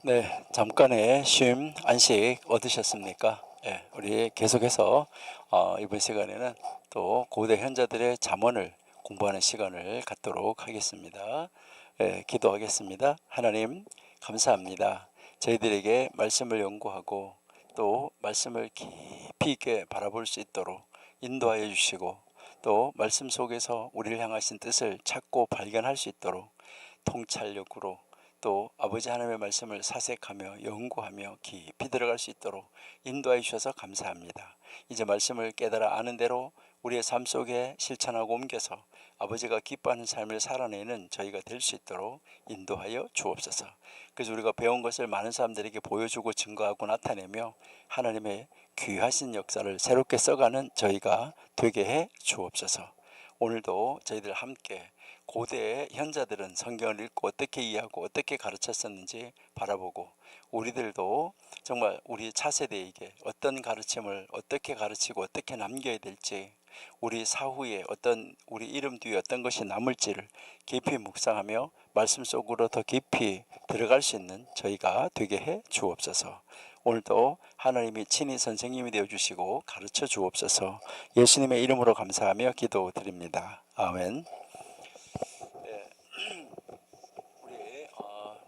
네, 잠깐의 쉼, 안식 얻으셨습니까? 예, 우리 계속해서 이번 시간에는 또 고대 현자들의 잠언을 공부하는 시간을 갖도록 하겠습니다. 예, 기도하겠습니다. 하나님, 감사합니다. 저희들에게 말씀을 연구하고 또 말씀을 깊이 있게 바라볼 수 있도록 인도하여 주시고 또 말씀 속에서 우리를 향하신 뜻을 찾고 발견할 수 있도록 통찰력으로 또 아버지 하나님의 말씀을 사색하며 연구하며 깊이 들어갈 수 있도록 인도해 주셔서 감사합니다. 이제 말씀을 깨달아 아는 대로 우리의 삶 속에 실천하고 옮겨서 아버지가 기뻐하는 삶을 살아내는 저희가 될 수 있도록 인도하여 주옵소서. 그래서 우리가 배운 것을 많은 사람들에게 보여주고 증거하고 나타내며 하나님의 귀하신 역사를 새롭게 써가는 저희가 되게 해 주옵소서. 오늘도 저희들 함께 고대의 현자들은 성경을 읽고 어떻게 이해하고 어떻게 가르쳤었는지 바라보고 우리들도 정말 우리 차세대에게 어떤 가르침을 어떻게 가르치고 어떻게 남겨야 될지 우리 사후에 어떤 우리 이름 뒤에 어떤 것이 남을지를 깊이 묵상하며 말씀 속으로 더 깊이 들어갈 수 있는 저희가 되게 해 주옵소서. 오늘도 하나님이 친히 선생님이 되어주시고 가르쳐 주옵소서. 예수님의 이름으로 감사하며 기도드립니다. 아멘. 우리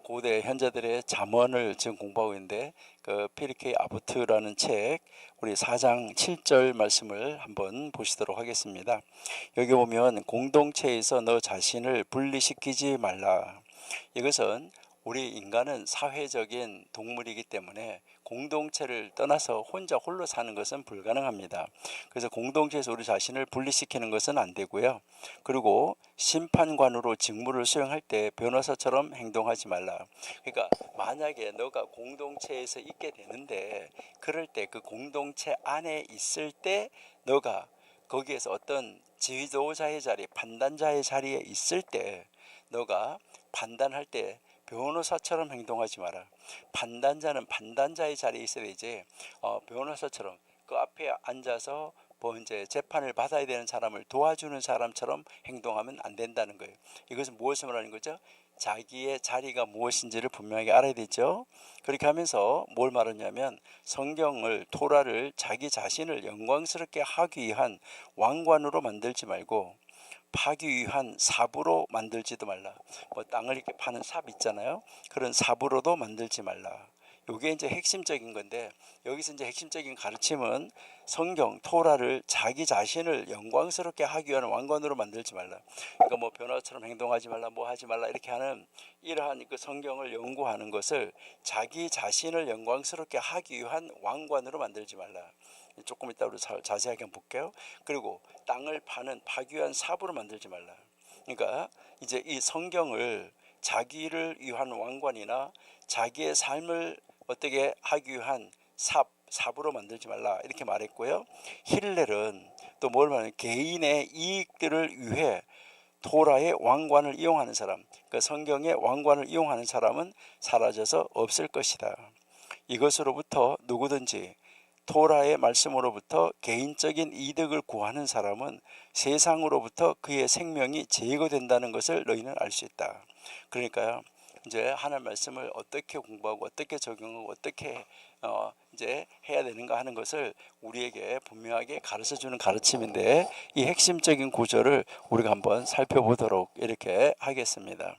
고대 현자들의 잠언을 지금 공부하고 있는데 그 피리케이 아보트라는 책 우리 4장 7절 말씀을 한번 보시도록 하겠습니다. 여기 보면 공동체에서 너 자신을 분리시키지 말라. 이것은 우리 인간은 사회적인 동물이기 때문에 공동체를 떠나서 혼자 홀로 사는 것은 불가능합니다. 그래서 공동체에서 우리 자신을 분리시키는 것은 안 되고요. 그리고 심판관으로 직무를 수행할 때 변호사처럼 행동하지 말라. 그러니까 만약에 너가 공동체에서 있게 되는데 그럴 때 그 공동체 안에 있을 때 너가 거기에서 어떤 지도자의 자리, 판단자의 자리에 있을 때 너가 판단할 때 변호사처럼 행동하지 마라. 판단자는 판단자의 자리에 있어야 되지 변호사처럼 그 앞에 앉아서 뭐 이제 재판을 받아야 되는 사람을 도와주는 사람처럼 행동하면 안 된다는 거예요. 이것은 무엇을 말하는 거죠? 자기의 자리가 무엇인지를 분명하게 알아야 되죠. 그렇게 하면서 뭘 말하냐면 성경을 토라를 자기 자신을 영광스럽게 하기 위한 왕관으로 만들지 말고 파기 위한 삽으로 만들지도 말라. 뭐 땅을 이렇게 파는 삽 있잖아요. 그런 삽으로도 만들지 말라. 이게 이제 핵심적인 건데 여기서 이제 핵심적인 가르침은 성경 토라를 자기 자신을 영광스럽게 하기 위한 왕관으로 만들지 말라. 그러니까 뭐 변호사처럼 행동하지 말라, 뭐 하지 말라 이렇게 하는 이러한 그 성경을 연구하는 것을 자기 자신을 영광스럽게 하기 위한 왕관으로 만들지 말라. 조금 이따 우리 자세하게 한번 볼게요. 그리고 땅을 파는 파기 위한 삽으로 만들지 말라. 그러니까 이제 이 성경을 자기를 위한 왕관이나 자기의 삶을 어떻게 하기 위한 삽으로 만들지 말라 이렇게 말했고요. 힐렐은 또 뭘 말하냐 개인의 이익들을 위해 토라의 왕관을 이용하는 사람, 그 성경의 왕관을 이용하는 사람은 사라져서 없을 것이다. 이것으로부터 누구든지 토라의 말씀으로부터 개인적인 이득을 구하는 사람은 세상으로부터 그의 생명이 제거된다는 것을 너희는 알 수 있다. 그러니까요. 이제 하나님 말씀을 어떻게 공부하고 어떻게 적용하고 어떻게 이제 해야 되는가 하는 것을 우리에게 분명하게 가르쳐 주는 가르침인데 이 핵심적인 구절을 우리가 한번 살펴보도록 이렇게 하겠습니다.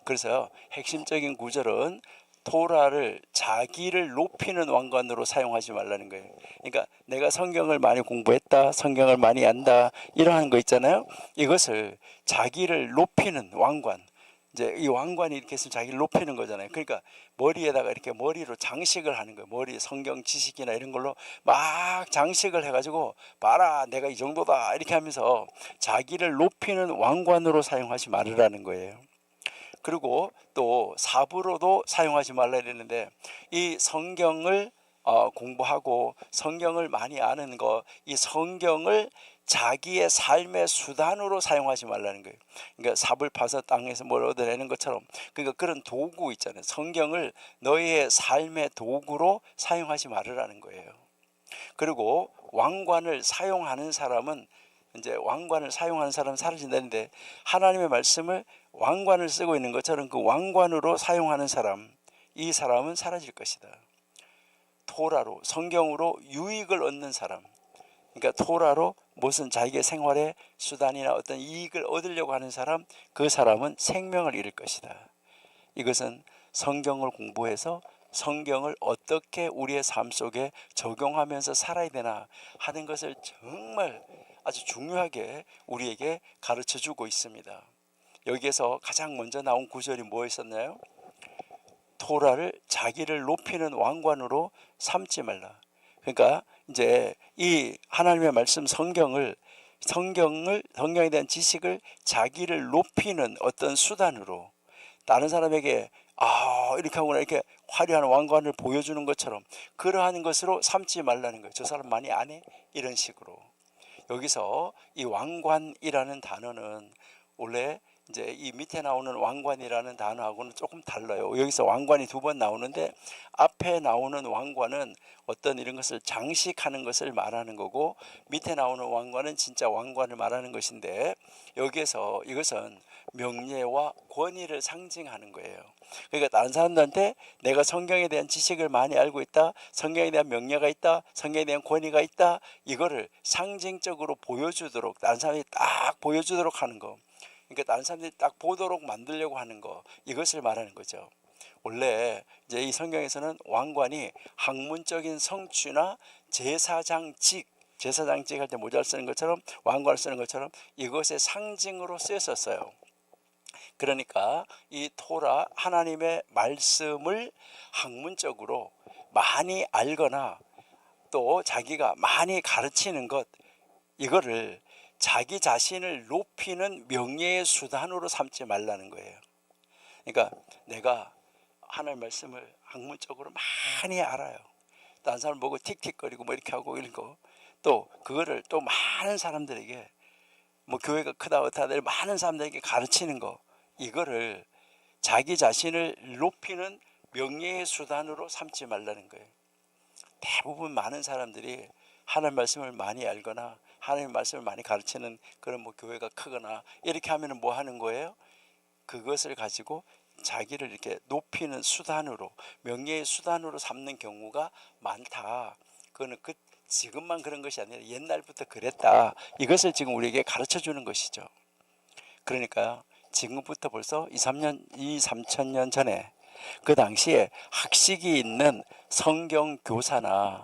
그래서 핵심적인 구절은 토라를 자기를 높이는 왕관으로 사용하지 말라는 거예요. 그러니까 내가 성경을 많이 공부했다, 성경을 많이 안다 이러한 거 있잖아요. 이것을 자기를 높이는 왕관, 이제 이 왕관이 이렇게 있으면 자기를 높이는 거잖아요. 그러니까 머리에다가 이렇게 머리로 장식을 하는 거예요. 머리 성경 지식이나 이런 걸로 막 장식을 해가지고 봐라 내가 이 정도다 이렇게 하면서 자기를 높이는 왕관으로 사용하지 말으라는 거예요. 그리고 또 삽으로도 사용하지 말라 이랬는데 이 성경을 공부하고 성경을 많이 아는 거, 이 성경을 자기의 삶의 수단으로 사용하지 말라는 거예요. 그러니까 삽을 파서 땅에서 뭘 얻어내는 것처럼 그러니까 그런 도구 있잖아요. 성경을 너희의 삶의 도구로 사용하지 말으라는 거예요. 그리고 왕관을 사용하는 사람은 이제 왕관을 사용하는 사람은 사라진다는데 하나님의 말씀을 왕관을 쓰고 있는 것처럼 그 왕관으로 사용하는 사람 이 사람은 사라질 것이다. 토라로 성경으로 유익을 얻는 사람, 그러니까 토라로 무슨 자기의 생활의 수단이나 어떤 이익을 얻으려고 하는 사람, 그 사람은 생명을 잃을 것이다. 이것은 성경을 공부해서 성경을 어떻게 우리의 삶 속에 적용하면서 살아야 되나 하는 것을 정말 아주 중요하게 우리에게 가르쳐 주고 있습니다. 여기에서 가장 먼저 나온 구절이 뭐였었나요? 토라를 자기를 높이는 왕관으로 삼지 말라. 그러니까 이제 이 하나님의 말씀 성경에 대한 지식을 자기를 높이는 어떤 수단으로, 다른 사람에게 이렇게 하거나 이렇게 화려한 왕관을 보여주는 것처럼 그러한 것으로 삼지 말라는 거예요. 저 사람 많이 안 해? 이런 식으로. 여기서 이 왕관이라는 단어는 원래 이제 이 밑에 나오는 왕관이라는 단어하고는 조금 달라요. 여기서 왕관이 두 번 나오는데, 앞에 나오는 왕관은 어떤 이런 것을 장식하는 것을 말하는 거고, 밑에 나오는 왕관은 진짜 왕관을 말하는 것인데, 여기에서 이것은 명예와 권위를 상징하는 거예요. 그러니까 다른 사람들한테 내가 성경에 대한 지식을 많이 알고 있다, 성경에 대한 명예가 있다, 성경에 대한 권위가 있다, 이거를 상징적으로 보여주도록, 다른 사람이 딱 보여주도록 하는 거, 그러니까 다른 사람들이 딱 보도록 만들려고 하는 거, 이것을 말하는 거죠. 원래 이제 이 성경에서는 왕관이 학문적인 성취나 제사장직 할 때 모자를 쓰는 것처럼, 왕관을 쓰는 것처럼 이것의 상징으로 쓰였었어요. 그러니까 이 토라, 하나님의 말씀을 학문적으로 많이 알거나 또 자기가 많이 가르치는 것, 이거를 자기 자신을 높이는 명예의 수단으로 삼지 말라는 거예요. 그러니까 내가 하나님 말씀을 학문적으로 많이 알아요. 다른 사람 보고 틱틱거리고 뭐 이렇게 하고 이러고, 또 그거를 또 많은 사람들에게, 뭐 교회가 크다 어쩌다 많은 사람들에게 가르치는 거, 이거를 자기 자신을 높이는 명예의 수단으로 삼지 말라는 거예요. 대부분 많은 사람들이 하나님 말씀을 많이 알거나 하나님 말씀을 많이 가르치는 그런 뭐 교회가 크거나 이렇게 하면 뭐 하는 거예요? 그것을 가지고 자기를 이렇게 높이는 수단으로, 명예의 수단으로 삼는 경우가 많다. 그거는 지금만 그런 것이 아니라 옛날부터 그랬다. 이것을 지금 우리에게 가르쳐 주는 것이죠. 그러니까 지금부터 벌써 2, 3천 년 전에 그 당시에 학식이 있는 성경 교사나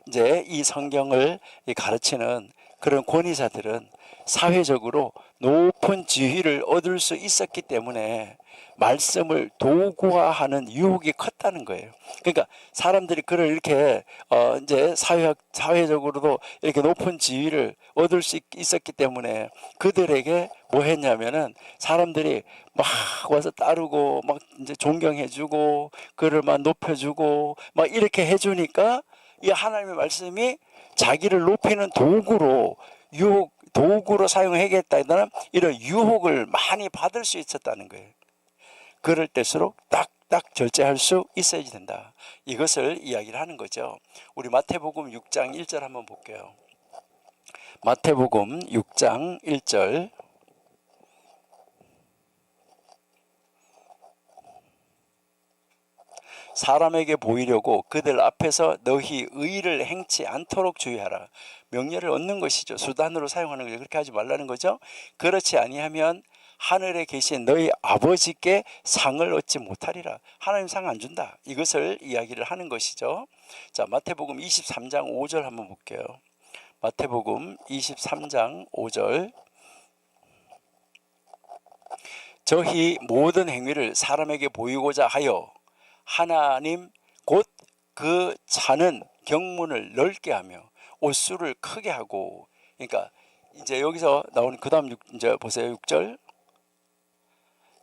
이제 이 성경을 가르치는 그런 권위자들은 사회적으로 높은 지위를 얻을 수 있었기 때문에 말씀을 도구화하는 유혹이 컸다는 거예요. 그러니까 사람들이 그를 이렇게 이제 사회적으로도 이렇게 높은 지위를 얻을 수 있었기 때문에 그들에게 뭐 했냐면은 사람들이 막 와서 따르고 막 이제 존경해주고 그를 막 높여주고 막 이렇게 해주니까 이 하나님의 말씀이 자기를 높이는 도구로 사용하겠다는 이런 유혹을 많이 받을 수 있었다는 거예요. 그럴 때일수록 딱딱 절제할 수 있어야 된다. 이것을 이야기를 하는 거죠. 우리 마태복음 6장 1절 한번 볼게요. 마태복음 6장 1절. 사람에게 보이려고 그들 앞에서 너희 의를 행치 않도록 주의하라. 명예를 얻는 것이죠. 수단으로 사용하는 거죠. 그렇게 하지 말라는 거죠. 그렇지 아니하면 하늘에 계신 너희 아버지께 상을 얻지 못하리라. 하나님 상 안 준다. 이것을 이야기를 하는 것이죠. 자, 마태복음 23장 5절 한번 볼게요. 마태복음 23장 5절. 저희 모든 행위를 사람에게 보이고자 하여 하나님 곧 그 차는 경문을 넓게 하며 옷수를 크게 하고, 그러니까 이제 여기서 나오는 그 다음 이제 보세요. 6절.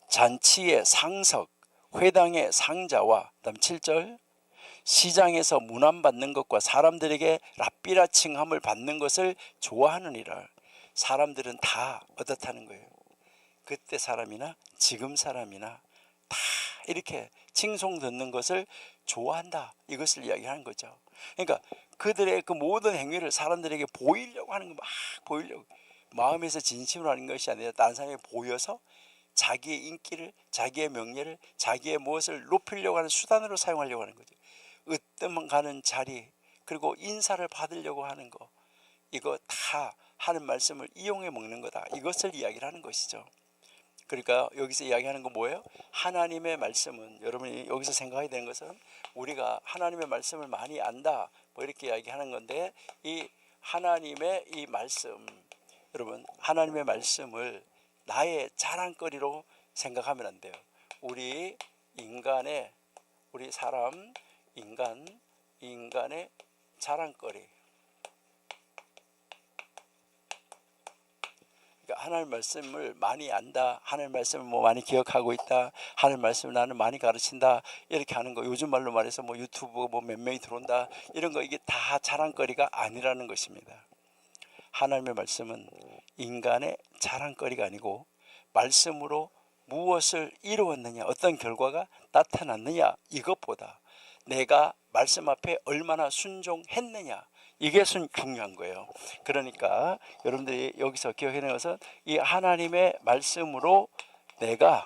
잔치의 상석, 회당의 상자와 그다음 7절. 시장에서 문안받는 것과 사람들에게 랍비라 칭함을 받는 것을 좋아하느니라. 사람들은 다 어떻다는 거예요? 그때 사람이나 지금 사람이나 다 이렇게 칭송 듣는 것을 좋아한다. 이것을 이야기하는 거죠. 그러니까 그들의 그 모든 행위를 사람들에게 보이려고 하는 거, 막 보이려고, 마음에서 진심으로 하는 것이 아니라 다른 사람에게 보여서 자기의 인기를, 자기의 명예를, 자기의 무엇을 높이려고 하는 수단으로 사용하려고 하는 거죠. 으뜸 가는 자리, 그리고 인사를 받으려고 하는 거, 이거 다 하는 말씀을 이용해 먹는 거다, 이것을 이야기를 하는 것이죠. 그러니까 여기서 이야기하는 건 뭐예요? 하나님의 말씀은, 여러분이 여기서 생각해야 되는 것은 우리가 하나님의 말씀을 많이 안다, 뭐 이렇게 이야기하는 건데, 이 하나님의 이 말씀, 여러분 하나님의 말씀을 나의 자랑거리로 생각하면 안 돼요. 우리 인간의, 우리 사람, 인간의 자랑거리. 그러니까 하나님 말씀을 많이 안다, 하나님 말씀을 뭐 많이 기억하고 있다, 하나님 말씀을 나는 많이 가르친다, 이렇게 하는 거, 요즘 말로 말해서 뭐 유튜브 뭐 몇 명이 들어온다, 이런 거, 이게 다 자랑거리가 아니라는 것입니다. 하나님의 말씀은 인간의 자랑거리가 아니고, 말씀으로 무엇을 이루었느냐, 어떤 결과가 나타났느냐, 이것보다 내가 말씀 앞에 얼마나 순종했느냐, 이게 중요한 거예요. 그러니까 여러분들이 여기서 기억해야 하는 것은, 이 하나님의 말씀으로 내가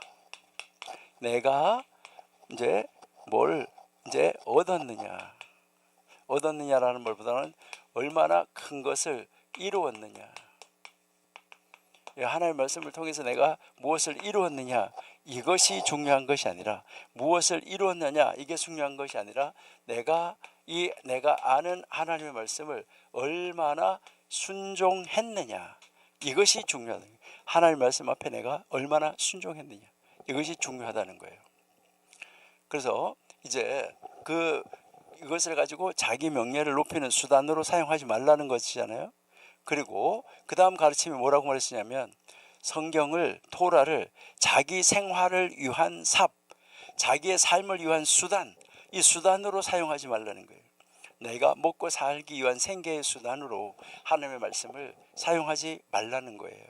이제 뭘 이제 얻었느냐라는 말보다는 얼마나 큰 것을 이루었느냐, 하나님의 말씀을 통해서 내가 무엇을 이루었느냐, 이것이 중요한 것이 아니라, 무엇을 이루었느냐 이게 중요한 것이 아니라, 내가 아는 하나님의 말씀을 얼마나 순종했느냐, 이것이 중요하다. 하나님의 말씀 앞에 내가 얼마나 순종했느냐, 이것이 중요하다는 거예요. 그래서 이제 이것을 가지고 자기 명예를 높이는 수단으로 사용하지 말라는 것이잖아요. 그리고 그 다음 가르침이 뭐라고 말했냐면, 성경을, 토라를 자기 생활을 위한 자기의 삶을 위한 수단, 이 수단으로 사용하지 말라는 거예요. 내가 먹고 살기 위한 생계의 수단으로 하나님의 말씀을 사용하지 말라는 거예요.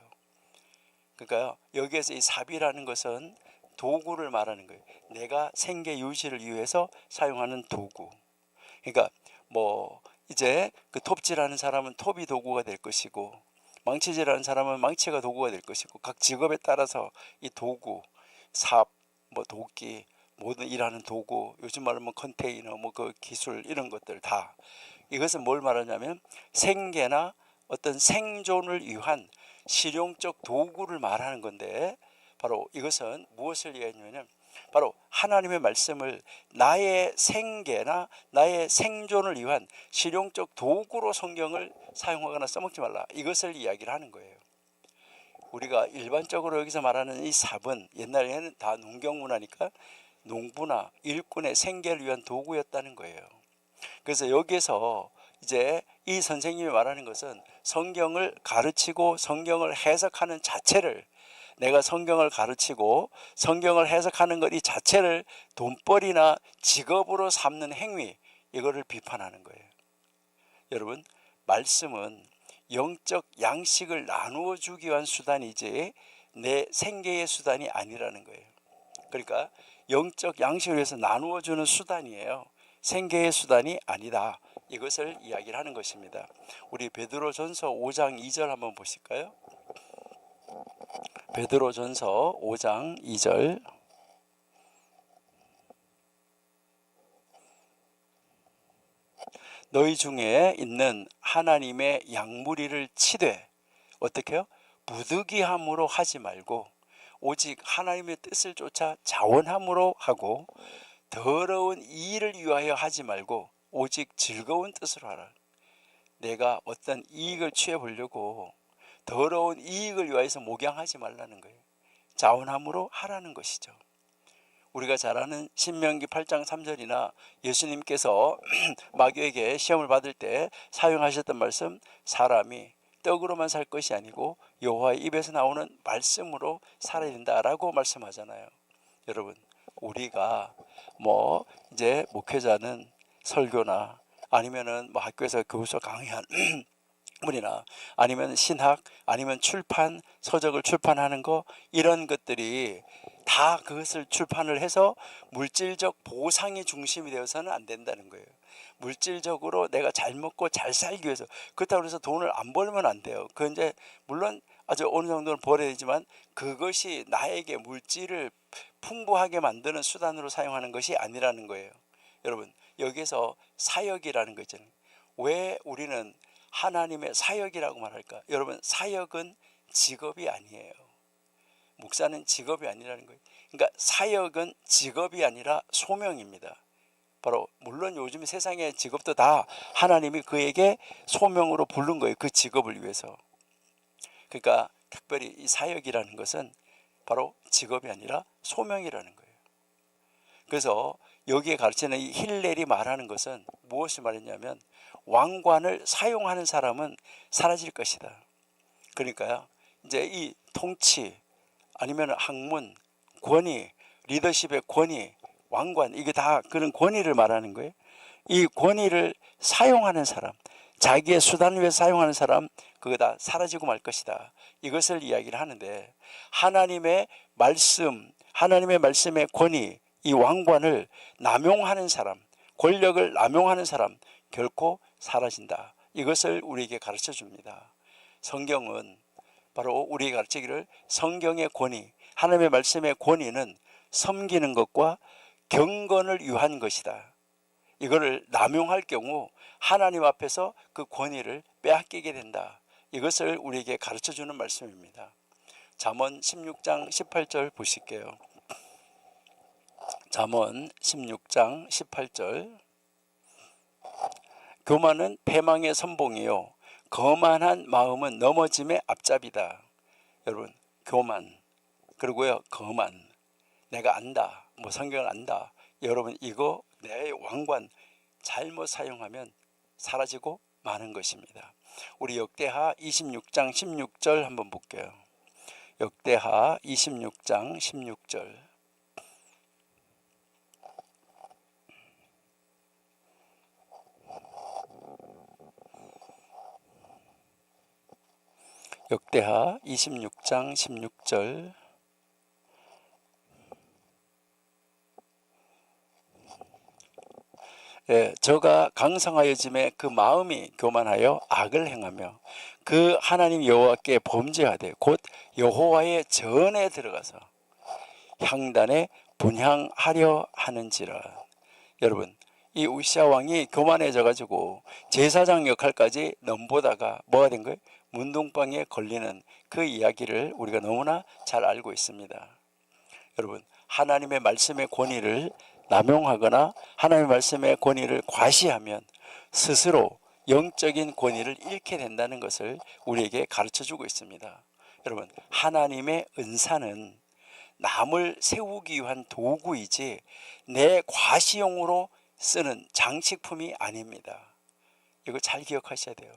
그러니까 여기에서 이 삽이라는 것은 도구를 말하는 거예요. 내가 생계 유지를 위해서 사용하는 도구. 그러니까 뭐 이제 그 톱질하는 사람은 톱이 도구가 될 것이고, 망치질하는 사람은 망치가 도구가 될 것이고, 각 직업에 따라서 이 도구, 삽, 뭐 도끼, 모든 일하는 도구, 요즘 말로 뭐 컨테이너, 뭐 그 기술, 이런 것들 다, 이것은 뭘 말하냐면 생계나 어떤 생존을 위한 실용적 도구를 말하는 건데, 바로 이것은 무엇을 얘기하냐면, 바로 하나님의 말씀을 나의 생계나 나의 생존을 위한 실용적 도구로 성경을 사용하거나 써먹지 말라, 이것을 이야기를 하는 거예요. 우리가 일반적으로 여기서 말하는 이 삽은 옛날에는 다 농경문화니까 농부나 일꾼의 생계를 위한 도구였다는 거예요. 그래서 여기에서 이제 이 선생님이 말하는 것은, 성경을 가르치고 성경을 해석하는 자체를, 내가 성경을 가르치고 성경을 해석하는 것 이 자체를 돈벌이나 직업으로 삼는 행위, 이거를 비판하는 거예요. 여러분, 말씀은 영적 양식을 나누어 주기 위한 수단이지 내 생계의 수단이 아니라는 거예요. 그러니까 영적 양식을 위해서 나누어 주는 수단이에요. 생계의 수단이 아니다, 이것을 이야기를 하는 것입니다. 우리 베드로전서 5장 2절 한번 보실까요? 베드로전서 5장 2절. 너희 중에 있는 하나님의 양무리를 치되, 어떻게 해요? 부득이함으로 하지 말고 오직 하나님의 뜻을 쫓아 자원함으로 하고, 더러운 이의를 위하여 하지 말고 오직 즐거운 뜻으로 하라. 내가 어떤 이익을 취해 보려고 더러운 이익을 위하여서 목양하지 말라는 거예요. 자원함으로 하라는 것이죠. 우리가 잘 아는 신명기 8장 3절이나 예수님께서 마귀에게 시험을 받을 때 사용하셨던 말씀, 사람이 떡으로만 살 것이 아니고 여호와의 입에서 나오는 말씀으로 살아야 된다라고 말씀하잖아요. 여러분, 우리가 뭐 이제 목회자는 설교나 아니면은 뭐 학교에서 교수 강의한 문이나 아니면 신학, 아니면 출판, 서적을 출판하는 거, 이런 것들이 다 그것을 출판을 해서 물질적 보상이 중심이 되어서는 안 된다는 거예요. 물질적으로 내가 잘 먹고 잘 살기 위해서, 그렇다고 해서 돈을 안 벌면 안 돼요. 그 이제 물론 아주 어느 정도는 벌어야 되지만 그것이 나에게 물질을 풍부하게 만드는 수단으로 사용하는 것이 아니라는 거예요. 여러분, 여기서 사역이라는 거 있잖아요. 왜 우리는 하나님의 사역이라고 말할까? 여러분, 사역은 직업이 아니에요. 목사는 직업이 아니라는 거예요. 그러니까 사역은 직업이 아니라 소명입니다. 바로 물론 요즘 세상의 직업도 다 하나님이 그에게 소명으로 부른 거예요. 그 직업을 위해서. 그러니까 특별히 이 사역이라는 것은 바로 직업이 아니라 소명이라는 거예요. 그래서 여기에 가르치는 이 힐렐이 말하는 것은 무엇을 말했냐면 왕관을 사용하는 사람은 사라질 것이다. 그러니까요, 이제 이 통치 아니면 학문, 권위, 리더십의 권위, 왕관, 이게 다 그런 권위를 말하는 거예요. 이 권위를 사용하는 사람, 자기의 수단을 위해 사용하는 사람, 그거 다 사라지고 말 것이다. 이것을 이야기를 하는데 하나님의 말씀, 하나님의 말씀의 권위, 이 왕관을 남용하는 사람, 권력을 남용하는 사람 결코 사라진다. 이것을 우리에게 가르쳐 줍니다. 성경은 바로 우리에게 가르치기를 성경의 권위, 하나님의 말씀의 권위는 섬기는 것과 경건을 위한 것이다. 이거를 남용할 경우 하나님 앞에서 그 권위를 빼앗기게 된다. 이것을 우리에게 가르쳐 주는 말씀입니다. 잠언 16장 18절 보실게요. 잠언 16장 18절. 교만은 패망의 선봉이요 거만한 마음은 넘어짐의 앞잡이다. 여러분, 교만 그리고요 거만, 내가 안다, 뭐 성경을 안다. 여러분, 이거 내 왕관 잘못 사용하면 사라지고 마는 것입니다. 우리 역대하 26장 16절 한번 볼게요. 역대하 26장 16절. 역대하 26장 16절. 예, 저가 강성하여짐에 그 마음이 교만하여 악을 행하며 그 하나님 여호와께 범죄하되 곧 여호와의 전에 들어가서 향단에 분향하려 하는지라. 여러분, 이 우시아 왕이 교만해져 가지고 제사장 역할까지 넘보다가 뭐가 된 거예요? 문둥방에 걸리는 그 이야기를 우리가 너무나 잘 알고 있습니다. 여러분, 하나님의 말씀의 권위를 남용하거나 하나님의 말씀의 권위를 과시하면 스스로 영적인 권위를 잃게 된다는 것을 우리에게 가르쳐주고 있습니다. 여러분, 하나님의 은사는 남을 세우기 위한 도구이지 내 과시용으로 쓰는 장식품이 아닙니다. 이거 잘 기억하셔야 돼요.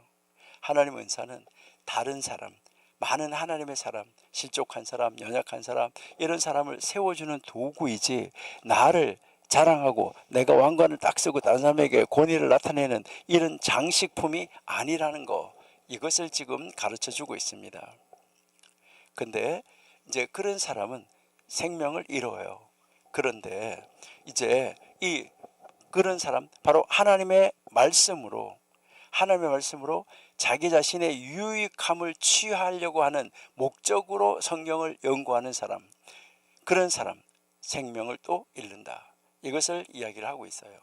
하나님의 은사는 다른 사람, 많은 하나님의 사람, 실족한 사람, 연약한 사람, 이런 사람을 세워주는 도구이지 나를 자랑하고 내가 왕관을 딱 쓰고 다른 사람에게 권위를 나타내는 이런 장식품이 아니라는 거, 이것을 지금 가르쳐주고 있습니다. 근데 이제 그런 사람은 생명을 잃어요. 그런데 이제 이 그런 사람, 바로 하나님의 말씀으로 자기 자신의 유익함을 취하려고 하는 목적으로 성경을 연구하는 사람, 그런 사람 생명을 또 잃는다. 이것을 이야기를 하고 있어요.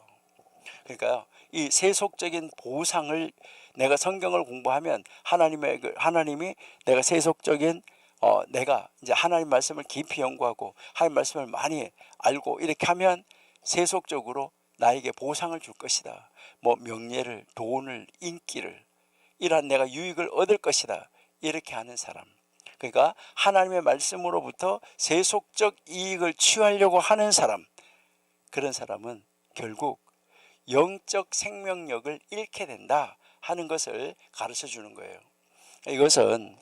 그러니까 이 세속적인 보상을, 내가 성경을 공부하면 하나님이 내가 세속적인 내가 이제 하나님 말씀을 깊이 연구하고 하나님 말씀을 많이 알고 이렇게 하면 세속적으로 나에게 보상을 줄 것이다. 뭐 명예를, 돈을, 인기를, 이러한 내가 유익을 얻을 것이다. 이렇게 하는 사람. 그러니까 하나님의 말씀으로부터 세속적 이익을 취하려고 하는 사람, 그런 사람은 결국 영적 생명력을 잃게 된다 하는 것을 가르쳐 주는 거예요. 이것은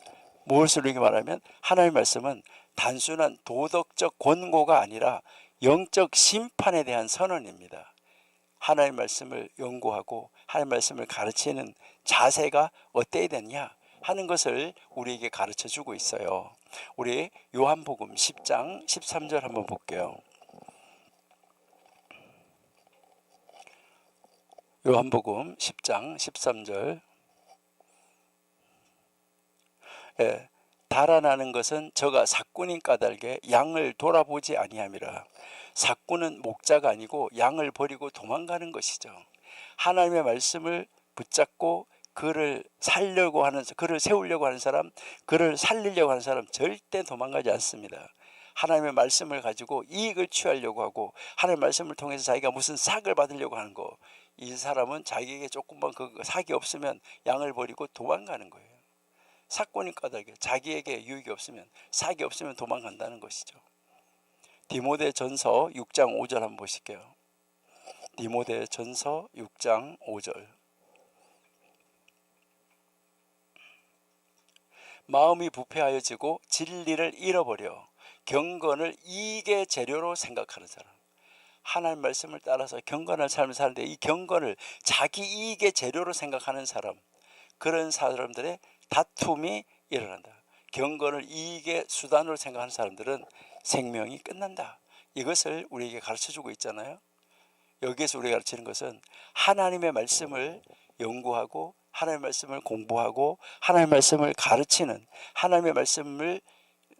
무엇을 이렇게 말하면 하나님의 말씀은 단순한 도덕적 권고가 아니라 영적 심판에 대한 선언입니다. 하나님의 말씀을 연구하고 하나님의 말씀을 가르치는 자세가 어때야 되냐 하는 것을 우리에게 가르쳐 주고 있어요. 우리 요한복음 10장 13절 한번 볼게요. 요한복음 10장 13절. 예, 달아나는 것은 저가 삭군인 까닭에 양을 돌아보지 아니함이라. 삭군은 목자가 아니고 양을 버리고 도망가는 것이죠. 하나님의 말씀을 붙잡고 그를 살려고 하는, 그를 세우려고 하는 사람, 그를 살리려고 하는 사람 절대 도망가지 않습니다. 하나님의 말씀을 가지고 이익을 취하려고 하고 하나님의 말씀을 통해서 자기가 무슨 삭을 받으려고 하는 거, 이 사람은 자기에게 조금만 그 삭이 없으면 양을 버리고 도망가는 거예요. 삭군이 까닭에 자기에게 유익이 없으면, 삭이 없으면 도망간다는 것이죠. 디모데 전서 6장 5절 한번 보실게요. 디모데 전서 6장 5절. 마음이 부패하여지고 진리를 잃어버려 경건을 이익의 재료로 생각하는 사람. 하나님 말씀을 따라서 경건한 삶을 사는데 이 경건을 자기 이익의 재료로 생각하는 사람, 그런 사람들의 다툼이 일어난다. 경건을 이익의 수단으로 생각하는 사람들은 생명이 끝난다. 이것을 우리에게 가르쳐주고 있잖아요. 여기에서 우리가 가르치는 것은 하나님의 말씀을 연구하고 하나님의 말씀을 공부하고 하나님의 말씀을 가르치는, 하나님의 말씀을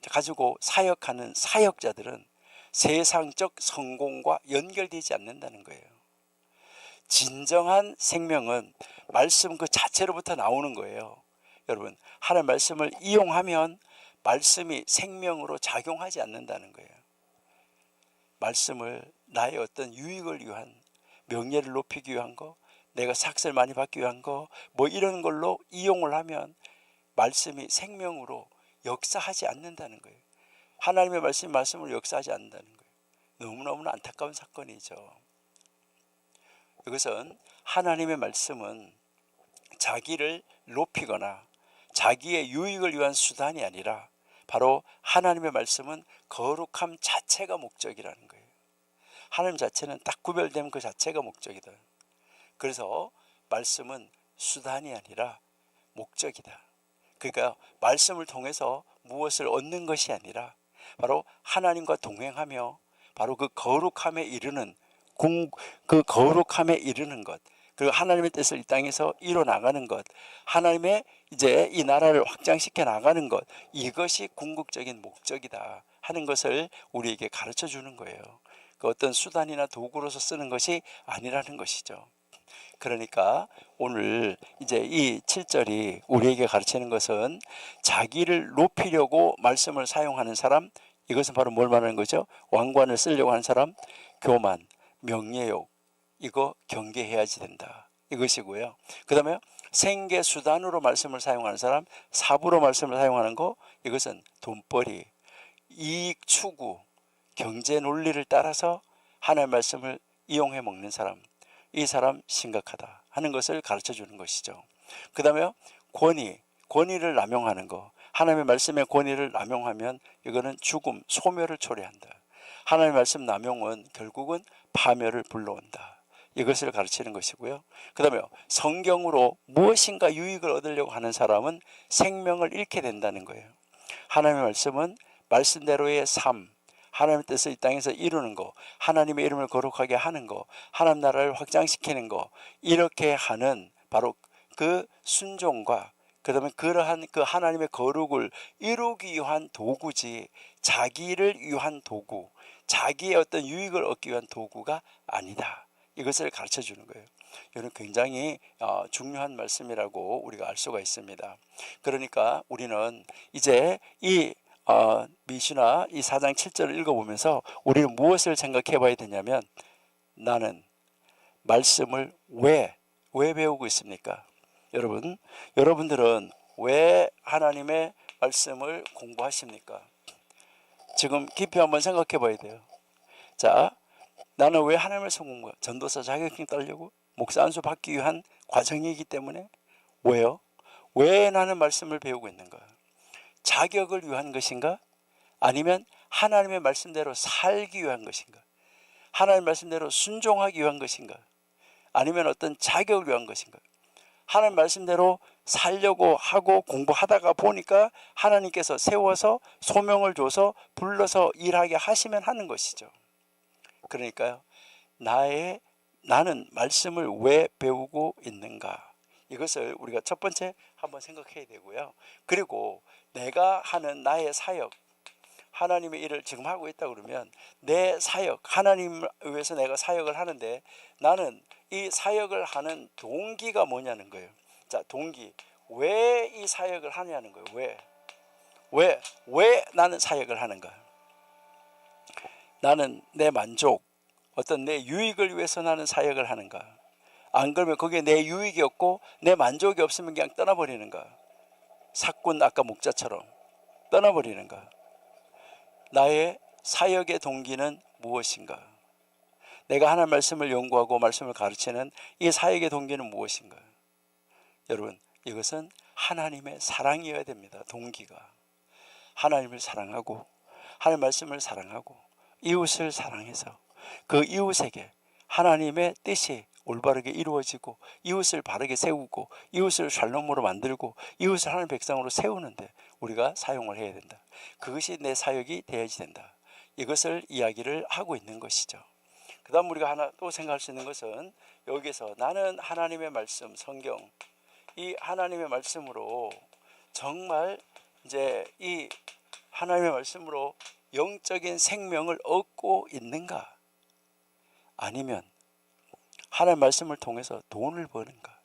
가지고 사역하는 사역자들은 세상적 성공과 연결되지 않는다는 거예요. 진정한 생명은 말씀 그 자체로부터 나오는 거예요. 여러분, 하나님의 말씀을 이용하면 말씀이 생명으로 작용하지 않는다는 거예요. 말씀을 나의 어떤 유익을 위한, 명예를 높이기 위한 거, 내가 삭을 많이 받기 위한 거, 뭐 이런 걸로 이용을 하면 말씀이 생명으로 역사하지 않는다는 거예요. 하나님의 말씀으로 역사하지 않는다는 거예요. 너무너무 안타까운 사건이죠. 이것은 하나님의 말씀은 자기를 높이거나 자기의 유익을 위한 수단이 아니라 바로 하나님의 말씀은 거룩함 자체가 목적이라는 거예요. 하나님 자체는 딱 구별되면 그 자체가 목적이다. 그래서 말씀은 수단이 아니라 목적이다. 그러니까 말씀을 통해서 무엇을 얻는 것이 아니라 바로 하나님과 동행하며 바로 그 거룩함에 이르는 그 거룩함에 이르는 것, 그리고 하나님의 뜻을 이 땅에서 이뤄 나가는 것, 하나님의 이제 이 나라를 확장시켜 나가는 것, 이것이 궁극적인 목적이다 하는 것을 우리에게 가르쳐 주는 거예요. 그 어떤 수단이나 도구로서 쓰는 것이 아니라는 것이죠. 그러니까 오늘 이제 이 7절이 우리에게 가르치는 것은 자기를 높이려고 말씀을 사용하는 사람, 이것은 바로 뭘 말하는 거죠? 왕관을 쓰려고 하는 사람, 교만, 명예욕, 이거 경계해야지 된다, 이것이고요. 그 다음에 생계 수단으로 말씀을 사용하는 사람, 사부로 말씀을 사용하는 거, 이것은 돈벌이, 이익 추구, 경제 논리를 따라서 하나님의 말씀을 이용해 먹는 사람, 이 사람 심각하다 하는 것을 가르쳐 주는 것이죠. 그 다음에 권위를 남용하는 거, 하나님의 말씀의 권위를 남용하면 이거는 죽음, 소멸을 초래한다. 하나님의 말씀 남용은 결국은 파멸을 불러온다. 이것을 가르치는 것이고요. 그 다음에 성경으로 무엇인가 유익을 얻으려고 하는 사람은 생명을 잃게 된다는 거예요. 하나님의 말씀은 말씀대로의 삶, 하나님의 뜻을 이 땅에서 이루는 거, 하나님의 이름을 거룩하게 하는 거, 하나님 나라를 확장시키는 거, 이렇게 하는 바로 그 순종과 그 다음에 그러한 그 하나님의 거룩을 이루기 위한 도구지, 자기를 위한 도구, 자기의 어떤 유익을 얻기 위한 도구가 아니다. 이것을 가르쳐 주는 거예요. 이건 굉장히 중요한 말씀이라고 우리가 알 수가 있습니다. 그러니까 우리는 이제 이 미시나 이 4장 7절을 읽어보면서 우리는 무엇을 생각해 봐야 되냐면, 나는 말씀을 왜 배우고 있습니까? 여러분들은 왜 하나님의 말씀을 공부하십니까? 지금 깊이 한번 생각해 봐야 돼요. 자, 나는 왜 하나님의 말씀 공부해? 전도사 자격증 따려고? 목사 안수 받기 위한 과정이기 때문에? 왜요? 왜 나는 말씀을 배우고 있는가? 자격을 위한 것인가? 아니면 하나님의 말씀대로 살기 위한 것인가? 하나님의 말씀대로 순종하기 위한 것인가? 아니면 어떤 자격을 위한 것인가? 하나님 말씀대로 살려고 하고 공부하다가 보니까 하나님께서 세워서 소명을 줘서 불러서 일하게 하시면 하는 것이죠. 그러니까요, 나는 말씀을 왜 배우고 있는가? 이것을 우리가 첫 번째 한번 생각해야 되고요. 그리고 내가 하는 나의 사역, 하나님의 일을 지금 하고 있다 그러면 내 사역, 하나님을 위해서 내가 사역을 하는데 나는 이 사역을 하는 동기가 뭐냐는 거예요. 자, 동기. 왜 이 사역을 하냐는 거예요. 왜 나는 사역을 하는가? 나는 내 만족, 어떤 내 유익을 위해서 나는 사역을 하는가? 안 그러면 그게 내 유익이 없고 내 만족이 없으면 그냥 떠나버리는가? 사꾼 아까 목자처럼 떠나버리는가? 나의 사역의 동기는 무엇인가? 내가 하나님 말씀을 연구하고 말씀을 가르치는 이 사역의 동기는 무엇인가? 여러분, 이것은 하나님의 사랑이어야 됩니다. 동기가. 하나님을 사랑하고 하나님 말씀을 사랑하고 이웃을 사랑해서 그 이웃에게 하나님의 뜻이 올바르게 이루어지고 이웃을 바르게 세우고 이웃을 샬롬으로 만들고 이웃을 하나님의 백성으로 세우는데 우리가 사용을 해야 된다. 그것이 내 사역이 되어야지 된다. 이것을 이야기를 하고 있는 것이죠. 그 다음 우리가 하나 또 생각할 수 있는 것은 여기서 나는 하나님의 말씀, 성경, 이 하나님의 말씀으로 정말 이제 이 하나님의 말씀으로 영적인 생명을 얻고 있는가? 아니면 하나님의 말씀을 통해서 돈을 버는가?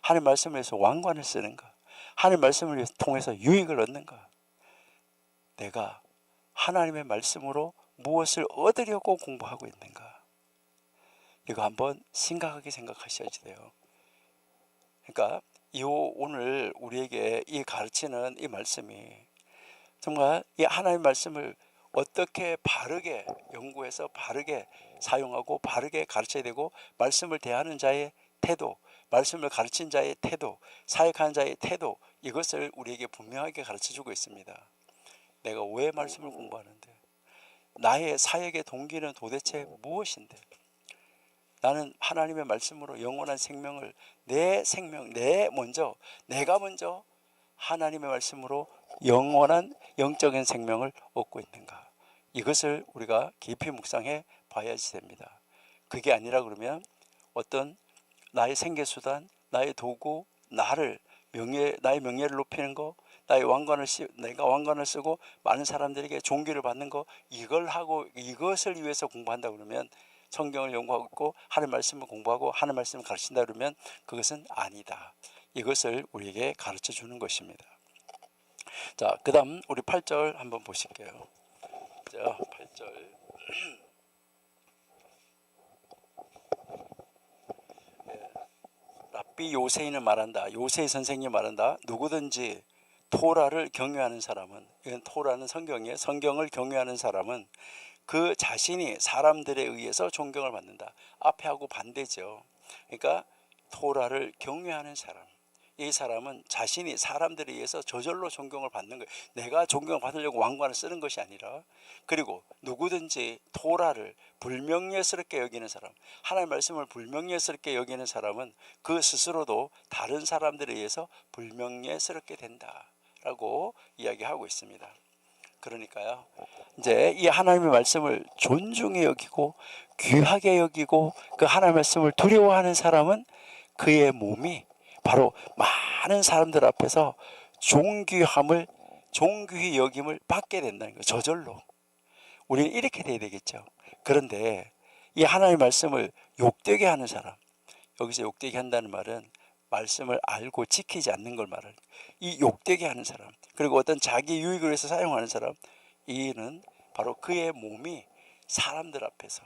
하나님의 말씀을 위해서 왕관을 쓰는가? 하나님의 말씀을 통해서 유익을 얻는가? 내가 하나님의 말씀으로 무엇을 얻으려고 공부하고 있는가? 이거 한번 심각하게 생각하셔야지 돼요. 그러니까 오늘 우리에게 이 가르치는 이 말씀이 정말 이 하나님의 말씀을 어떻게 바르게 연구해서 바르게 사용하고 바르게 가르쳐야 되고 말씀을 대하는 자의 태도, 말씀을 가르친 자의 태도, 사역하는 자의 태도, 이것을 우리에게 분명하게 가르쳐주고 있습니다. 내가 왜 말씀을 공부하는데, 나의 사역의 동기는 도대체 무엇인데, 나는 하나님의 말씀으로 영원한 생명을 내가 먼저 하나님의 말씀으로 영원한 영적인 생명을 얻고 있는가? 이것을 우리가 깊이 묵상해 봐야지 됩니다. 그게 아니라 그러면 어떤 나의 생계수단, 나의 도구, 나의 명예를 높이는 거, 내가 왕관을 쓰고 많은 사람들에게 존귀를 받는 거, 이걸 하고 이것을 위해서 공부한다 그러면, 성경을 연구하고 있고 하나님 말씀을 공부하고 하나님 말씀을 가르친다 그러면 그것은 아니다. 이것을 우리에게 가르쳐 주는 것입니다. 자, 그 다음 우리 8절 한번 보실게요. 자, 8절. 랍비 요세이는 말한다. 요세이 선생님이 말한다. 누구든지 토라를 경외하는 사람은, 이건 토라는 성경이에요. 성경을 경외하는 사람은 그 자신이 사람들에 의해서 존경을 받는다. 앞에 하고 반대죠. 그러니까 토라를 경외하는 사람, 이 사람은 자신이 사람들에 의해서 저절로 존경을 받는 거예요. 내가 존경을 받으려고 왕관을 쓰는 것이 아니라. 그리고 누구든지 토라를 불명예스럽게 여기는 사람, 하나님의 말씀을 불명예스럽게 여기는 사람은 그 스스로도 다른 사람들에 의해서 불명예스럽게 된다라고 이야기하고 있습니다. 그러니까요, 이제 이 하나님의 말씀을 존중히 여기고 귀하게 여기고 그 하나님의 말씀을 두려워하는 사람은 그의 몸이 바로 많은 사람들 앞에서 존귀히 여김을 받게 된다는 거예요. 저절로. 우리는 이렇게 돼야 되겠죠. 그런데 이 하나님의 말씀을 욕되게 하는 사람, 여기서 욕되게 한다는 말은 말씀을 알고 지키지 않는 걸 말해요. 이 욕되게 하는 사람, 그리고 어떤 자기 유익을 위해서 사용하는 사람, 이는 바로 그의 몸이 사람들 앞에서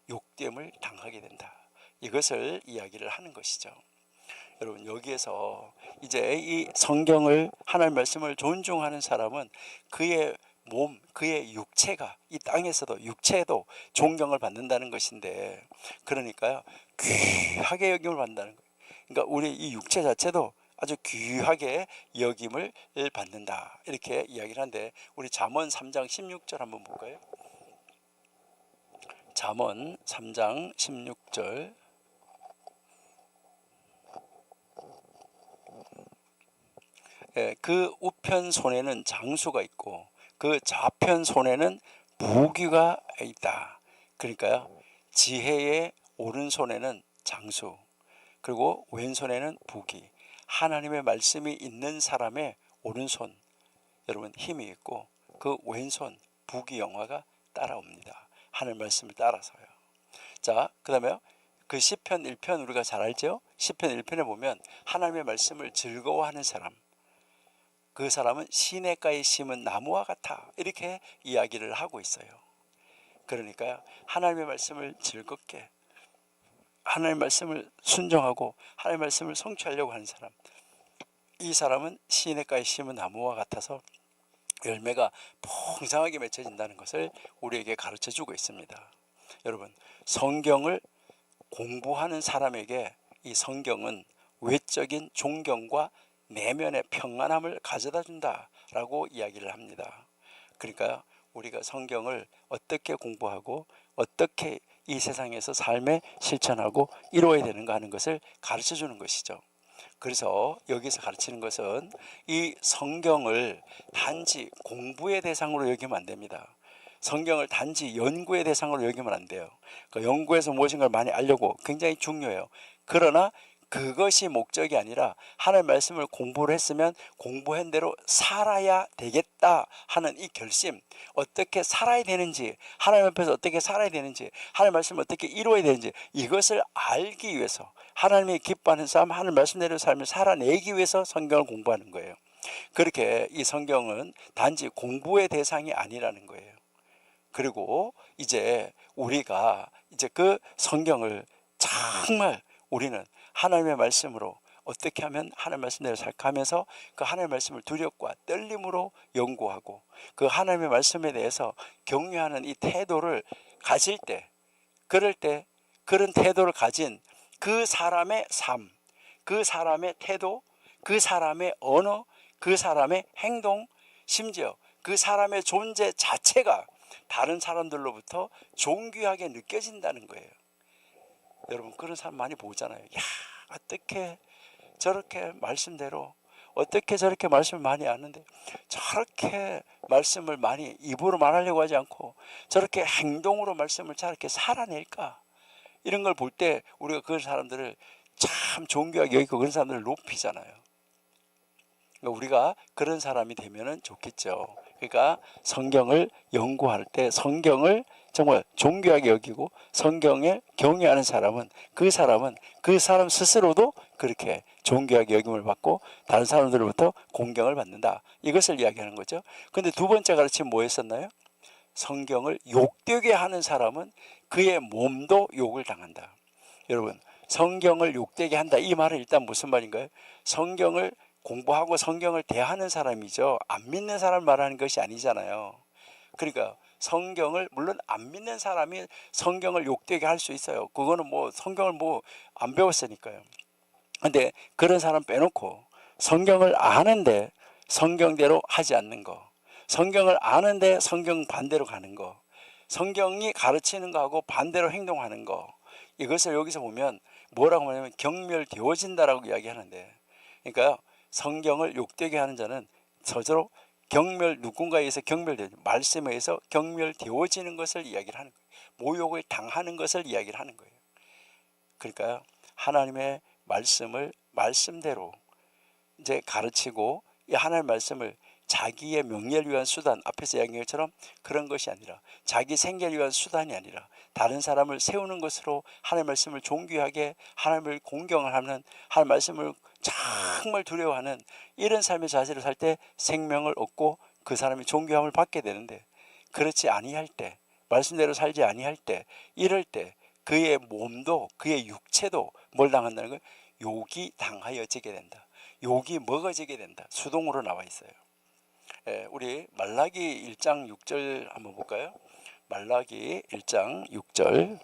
욕됨을 당하게 된다. 이것을 이야기를 하는 것이죠. 여러분, 여기에서 이제 이 성경을, 하나님의 말씀을 존중하는 사람은 그의 몸, 그의 육체가 이 땅에서도 육체도 존경을 받는다는 것인데, 그러니까요, 귀하게 여김을 받는다는 거예요. 그러니까 우리 이 육체 자체도 아주 귀하게 여김을 받는다, 이렇게 이야기를 하는데, 우리 잠언 3장 16절 한번 볼까요? 잠언 3장 16절. 그 우편 손에는 장수가 있고 그 좌편 손에는 부귀가 있다. 그러니까요, 지혜의 오른손에는 장수, 그리고 왼손에는 부귀. 하나님의 말씀이 있는 사람의 오른손, 여러분 힘이 있고 그 왼손 부귀영화가 따라옵니다. 하나님 말씀을 따라서요. 자, 그 다음에 그 시편 1편 우리가 잘 알죠? 시편 1편에 보면 하나님의 말씀을 즐거워하는 사람, 그 사람은 시냇가에 심은 나무와 같아, 이렇게 이야기를 하고 있어요. 그러니까요, 하나님의 말씀을 즐겁게, 하나님의 말씀을 순종하고 하나님의 말씀을 성취하려고 하는 사람, 이 사람은 시냇가에 심은 나무와 같아서 열매가 풍성하게 맺혀진다는 것을 우리에게 가르쳐주고 있습니다. 여러분, 성경을 공부하는 사람에게 이 성경은 외적인 존경과 내면의 평안함을 가져다 준다라고 이야기를 합니다. 그러니까 우리가 성경을 어떻게 공부하고 어떻게 이 세상에서 삶에 실천하고 이루어야 되는가 하는 것을 가르쳐 주는 것이죠. 그래서 여기서 가르치는 것은 이 성경을 단지 공부의 대상으로 여기면 안 됩니다. 성경을 단지 연구의 대상으로 여기면 안 돼요. 그 연구에서 무엇인가를 많이 알려고 굉장히 중요해요. 그러나 그것이 목적이 아니라 하나님의 말씀을 공부를 했으면 공부한 대로 살아야 되겠다 하는 이 결심, 어떻게 살아야 되는지, 하나님 앞에서 어떻게 살아야 되는지, 하나님의 말씀을 어떻게 이루어야 되는지, 이것을 알기 위해서, 하나님이 기뻐하는 삶, 하나님 말씀대로 삶을 살아내기 위해서 성경을 공부하는 거예요. 그렇게 이 성경은 단지 공부의 대상이 아니라는 거예요. 그리고 이제 우리가 이제 그 성경을 정말 우리는 하나님의 말씀으로 어떻게 하면 하나님의 말씀대로 살까 하면서 그 하나님의 말씀을 두렵과 떨림으로 연구하고 그 하나님의 말씀에 대해서 경외하는 이 태도를 가질 때, 그럴 때 그런 태도를 가진 그 사람의 삶, 그 사람의 태도, 그 사람의 언어, 그 사람의 행동, 심지어 그 사람의 존재 자체가 다른 사람들로부터 존귀하게 느껴진다는 거예요. 여러분, 그런 사람 많이 보잖아요. 야, 어떻게 저렇게 말씀대로, 어떻게 저렇게 말씀을 많이 하는데 저렇게 말씀을 많이 입으로 말하려고 하지 않고 저렇게 행동으로 말씀을 저렇게 살아낼까? 이런 걸 볼 때 우리가 그런 사람들을 참 존귀하게 여기고 그런 사람들을 높이잖아요. 그러니까 우리가 그런 사람이 되면 좋겠죠. 그러니까 성경을 연구할 때 성경을 정말 존귀하게 여기고 성경에 경외하는 사람은 그 사람 스스로도 그렇게 존귀하게 여김을 받고 다른 사람들로부터 공경을 받는다, 이것을 이야기하는 거죠. 근데 두 번째 가르침은 뭐였었나요? 성경을 욕되게 하는 사람은 그의 몸도 욕을 당한다. 여러분, 성경을 욕되게 한다, 이 말은 일단 무슨 말인가요? 성경을 공부하고 성경을 대하는 사람이죠. 안 믿는 사람 말하는 것이 아니잖아요. 그러니까 성경을, 물론 안 믿는 사람이 성경을 욕되게 할 수 있어요. 그거는 뭐 성경을 뭐 안 배웠으니까요. 근데 그런 사람 빼놓고 성경을 아는데 성경대로 하지 않는 거, 성경을 아는데 성경 반대로 가는 거, 성경이 가르치는 거하고 반대로 행동하는 거, 이것을 여기서 보면 뭐라고 하냐면 경멸되어진다라고 이야기하는데, 그러니까 성경을 욕되게 하는 자는 저절로 누군가에 의해서 경멸되어지는, 말씀에 의해서 경멸되어지는 것을 이야기를 하는 거예요. 모욕을 당하는 것을 이야기를 하는 거예요. 그러니까 하나님의 말씀을 말씀대로 이제 가르치고 이 하나님의 말씀을 자기의 명예를 위한 수단, 앞에서 이야기한 것처럼 그런 것이 아니라 자기 생계를 위한 수단이 아니라 다른 사람을 세우는 것으로 하나님의 말씀을 존귀하게, 하나님을 공경을 하는, 하나님의 말씀을 정말 두려워하는 이런 삶의 자세를 살 때 생명을 얻고 그 사람이 존귀함을 받게 되는데, 그렇지 아니할 때, 말씀대로 살지 아니할 때, 이럴 때 그의 몸도 그의 육체도 뭘 당한다는 거예요? 욕이 당하여지게 된다. 욕이 먹어지게 된다. 수동으로 나와 있어요. 우리 말라기 1장 6절 한번 볼까요? 말라기 1장 6절.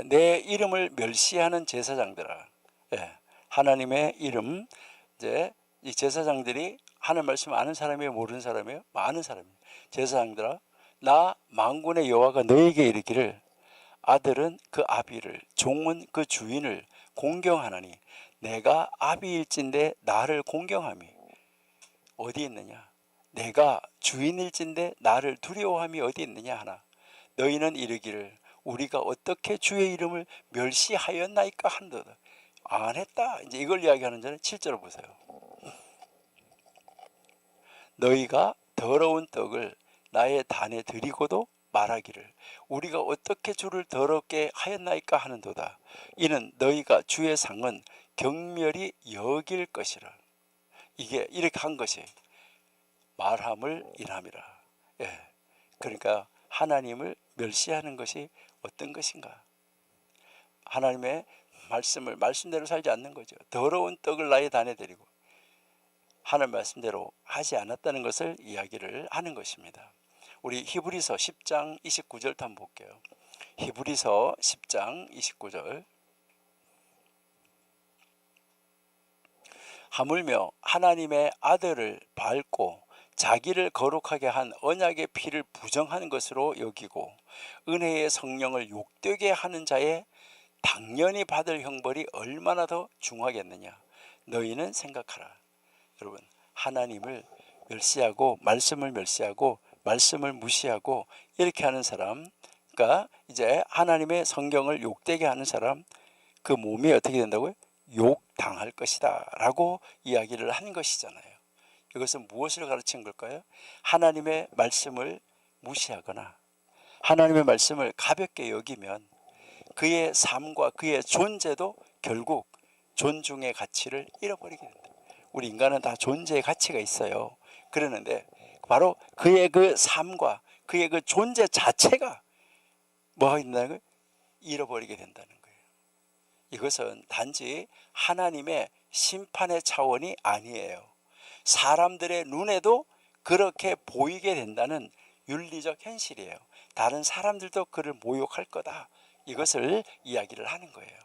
내 이름을 멸시하는 제사장들아. 하나님의 이름, 이제 이 제사장들이 하나님 말씀 아는 사람이에요, 모르는 사람이에요? 아는 사람이에요. 제사장들아, 나 만군의 여호와가 너에게 이르기를 아들은 그 아비를, 종은 그 주인을 공경하나니 내가 아비일진데 나를 공경함이 어디 있느냐? 내가 주인일진데 나를 두려워함이 어디 있느냐 하나. 너희는 이르기를 우리가 어떻게 주의 이름을 멸시하였나이까 한도다. 안 했다. 이제 이걸 이야기하는 자는 7절을 보세요. 너희가 더러운 떡을 나의 단에 드리고도 말하기를 우리가 어떻게 주를 더럽게 하였나이까 하는도다. 이는 너희가 주의 상은 경멸히 여길 것이라. 이게 이렇게 한 것이 말함을 인함이라. 예. 그러니까 하나님을 멸시하는 것이 어떤 것인가? 하나님의 말씀을 말씀대로 살지 않는 거죠. 더러운 떡을 나의 단에 드리고 하나님 말씀대로 하지 않았다는 것을 이야기를 하는 것입니다. 우리 히브리서 10장 29절 한번 볼게요. 히브리서 10장 29절. 하물며 하나님의 아들을 밟고 자기를 거룩하게 한 언약의 피를 부정하는 것으로 여기고 은혜의 성령을 욕되게 하는 자의 당연히 받을 형벌이 얼마나 더 중하겠느냐. 너희는 생각하라. 여러분, 하나님을 멸시하고 말씀을 멸시하고 말씀을 무시하고 이렇게 하는 사람, 그러니까 이제 하나님의 성경을 욕되게 하는 사람, 그 몸이 어떻게 된다고요? 욕당할 것이다 라고 이야기를 한 것이잖아요. 이것은 무엇을 가르친 걸까요? 하나님의 말씀을 무시하거나 하나님의 말씀을 가볍게 여기면 그의 삶과 그의 존재도 결국 존중의 가치를 잃어버리게 된다. 우리 인간은 다 존재의 가치가 있어요. 그러는데 바로 그의 그 삶과 그의 그 존재 자체가 뭐가 있나요? 잃어버리게 된다는 거예요. 이것은 단지 하나님의 심판의 차원이 아니에요. 사람들의 눈에도 그렇게 보이게 된다는 윤리적 현실이에요. 다른 사람들도 그를 모욕할 거다. 이것을 이야기를 하는 거예요.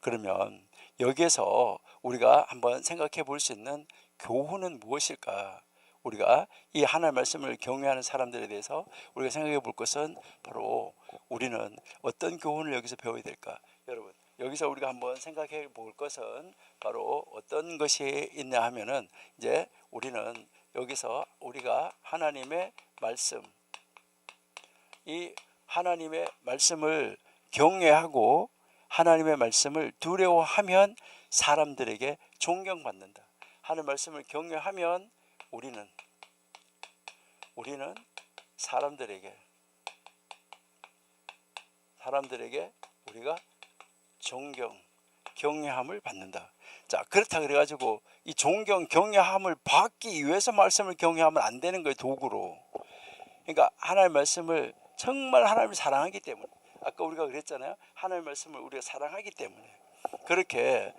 그러면 여기에서 우리가 한번 생각해 볼 수 있는 교훈은 무엇일까? 우리가 이 하나님의 말씀을 경외하는 사람들에 대해서 우리가 생각해 볼 것은 바로 우리는 어떤 교훈을 여기서 배워야 될까? 여러분, 여기서 우리가 한번 생각해 볼 것은 바로 어떤 것이 있냐 하면은 이제 우리는 여기서 우리가 하나님의 말씀, 이 하나님의 말씀을 경외하고 하나님의 말씀을 두려워하면 사람들에게 존경받는다. 하나님의 말씀을 경외하면 우리는 사람들에게 우리가 경외함을 받는다. 자, 그렇다 그래가지고 이 경외함을 받기 위해서 말씀을 경외하면 안 되는 거예요, 도구로. 그러니까 하나님의 말씀을 정말 하나님을 사랑하기 때문에, 아까 우리가 그랬잖아요. 하나님의 말씀을 우리가 사랑하기 때문에 그렇게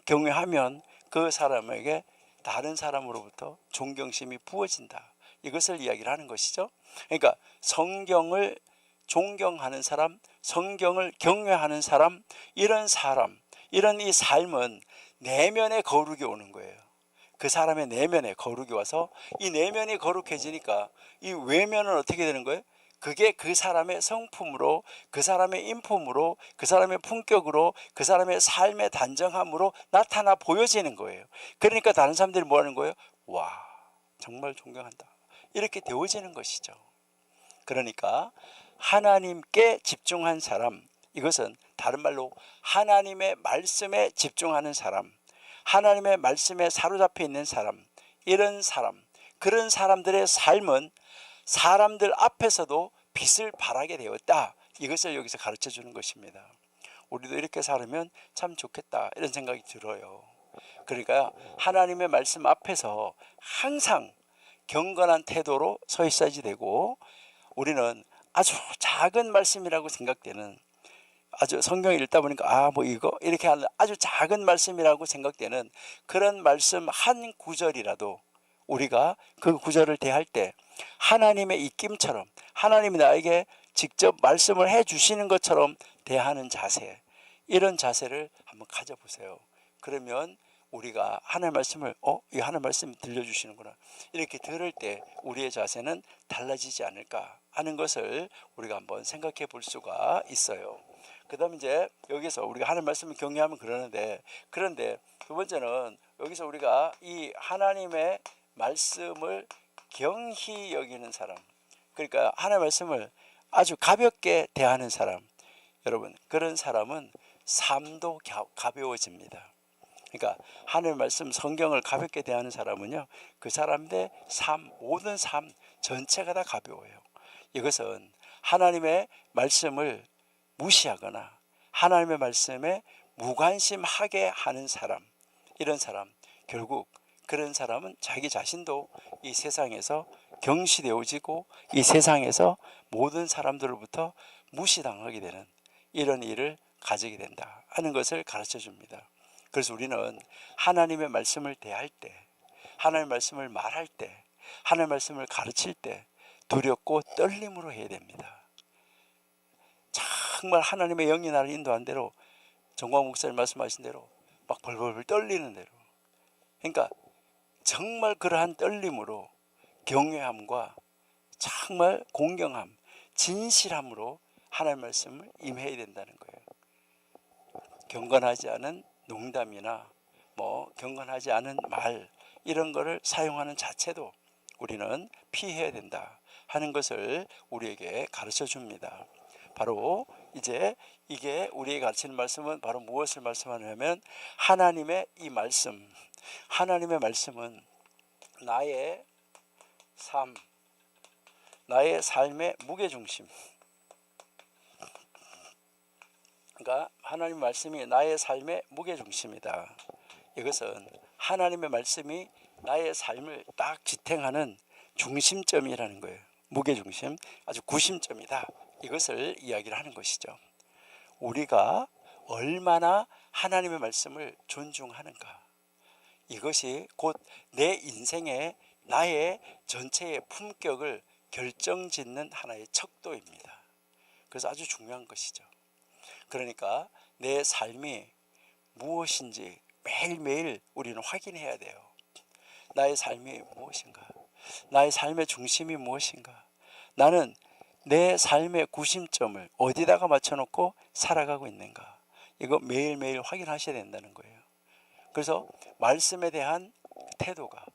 경외하면 그 사람에게 다른 사람으로부터 존경심이 부어진다. 이것을 이야기를 하는 것이죠. 그러니까 성경을 존경하는 사람, 성경을 경외하는 사람, 이런 이 삶은 내면의 거룩이 오는 거예요. 그 사람의 내면에 거룩이 와서 이 내면이 거룩해지니까 이 외면은 어떻게 되는 거예요? 그게 그 사람의 성품으로, 그 사람의 인품으로, 그 사람의 품격으로, 그 사람의 삶의 단정함으로 나타나 보여지는 거예요. 그러니까 다른 사람들이 뭐 하는 거예요? 와, 정말 존경한다. 이렇게 되어지는 것이죠. 그러니까 하나님께 집중한 사람, 이것은 다른 말로 하나님의 말씀에 집중하는 사람, 하나님의 말씀에 사로잡혀 있는 사람, 그런 사람들의 삶은 사람들 앞에서도 빛을 발하게 되었다. 이것을 여기서 가르쳐 주는 것입니다. 우리도 이렇게 살면 참 좋겠다, 이런 생각이 들어요. 그러니까 하나님의 말씀 앞에서 항상 경건한 태도로 서 있어야지 되고, 우리는 아주 작은 말씀이라고 생각되는, 아주 성경을 읽다 보니까 이거 이렇게 하는 아주 작은 말씀이라고 생각되는 그런 말씀 한 구절이라도 우리가 그 구절을 대할 때 하나님의 입김처럼, 하나님이 나에게 직접 말씀을 해 주시는 것처럼 대하는 자세, 이런 자세를 한번 가져보세요. 그러면 우리가 하나님의 말씀을 이 하나님의 말씀 들려주시는구나, 이렇게 들을 때 우리의 자세는 달라지지 않을까 하는 것을 우리가 한번 생각해 볼 수가 있어요. 그 다음에 이제 여기서 우리가 하나님의 말씀을 경외하면 그런데 두 번째는 여기서 우리가 이 하나님의 말씀을 경히 여기는 사람, 그러니까 하나님의 말씀을 아주 가볍게 대하는 사람, 여러분 그런 사람은 삶도 가벼워집니다. 그러니까 하나님의 말씀 성경을 가볍게 대하는 사람은요, 그 사람의 삶, 모든 삶 전체가 다 가벼워요. 이것은 하나님의 말씀을 무시하거나 하나님의 말씀에 무관심하게 하는 사람, 이런 사람, 결국 그런 사람은 자기 자신도 이 세상에서 경시되어지고 이 세상에서 모든 사람들로부터 무시당하게 되는 이런 일을 가지게 된다 하는 것을 가르쳐 줍니다. 그래서 우리는 하나님의 말씀을 대할 때, 하나님의 말씀을 말할 때, 하나님의 말씀을 가르칠 때 두렵고 떨림으로 해야 됩니다. 정말 하나님의 영이 나를 인도한 대로, 정광 목사님 말씀하신 대로 막 벌벌 떨리는 대로, 그러니까 정말 그러한 떨림으로 경외함과 정말 공경함, 진실함으로 하나님의 말씀을 임해야 된다는 거예요. 경건하지 않은 농담이나 경건하지 않은 말, 이런 거를 사용하는 자체도 우리는 피해야 된다 하는 것을 우리에게 가르쳐 줍니다. 바로 이제 이게 우리에게 가르치는 말씀은 바로 무엇을 말씀하냐면, 하나님의 이 말씀, 하나님의 말씀은 나의 삶, 나의 삶의 무게중심, 그러니까 하나님 말씀이 나의 삶의 무게중심이다. 이것은 하나님의 말씀이 나의 삶을 딱 지탱하는 중심점이라는 거예요. 무게중심, 아주 구심점이다. 이것을 이야기를 하는 것이죠. 우리가 얼마나 하나님의 말씀을 존중하는가, 이것이 곧 내 인생의 나의 전체의 품격을 결정짓는 하나의 척도입니다. 그래서 아주 중요한 것이죠. 그러니까 내 삶이 무엇인지 매일매일 우리는 확인해야 돼요. 나의 삶이 무엇인가? 나의 삶의 중심이 무엇인가? 나는 내 삶의 구심점을 어디다가 맞춰놓고 살아가고 있는가? 이거 매일매일 확인하셔야 된다는 거예요. 그래서 말씀에 대한 태도가,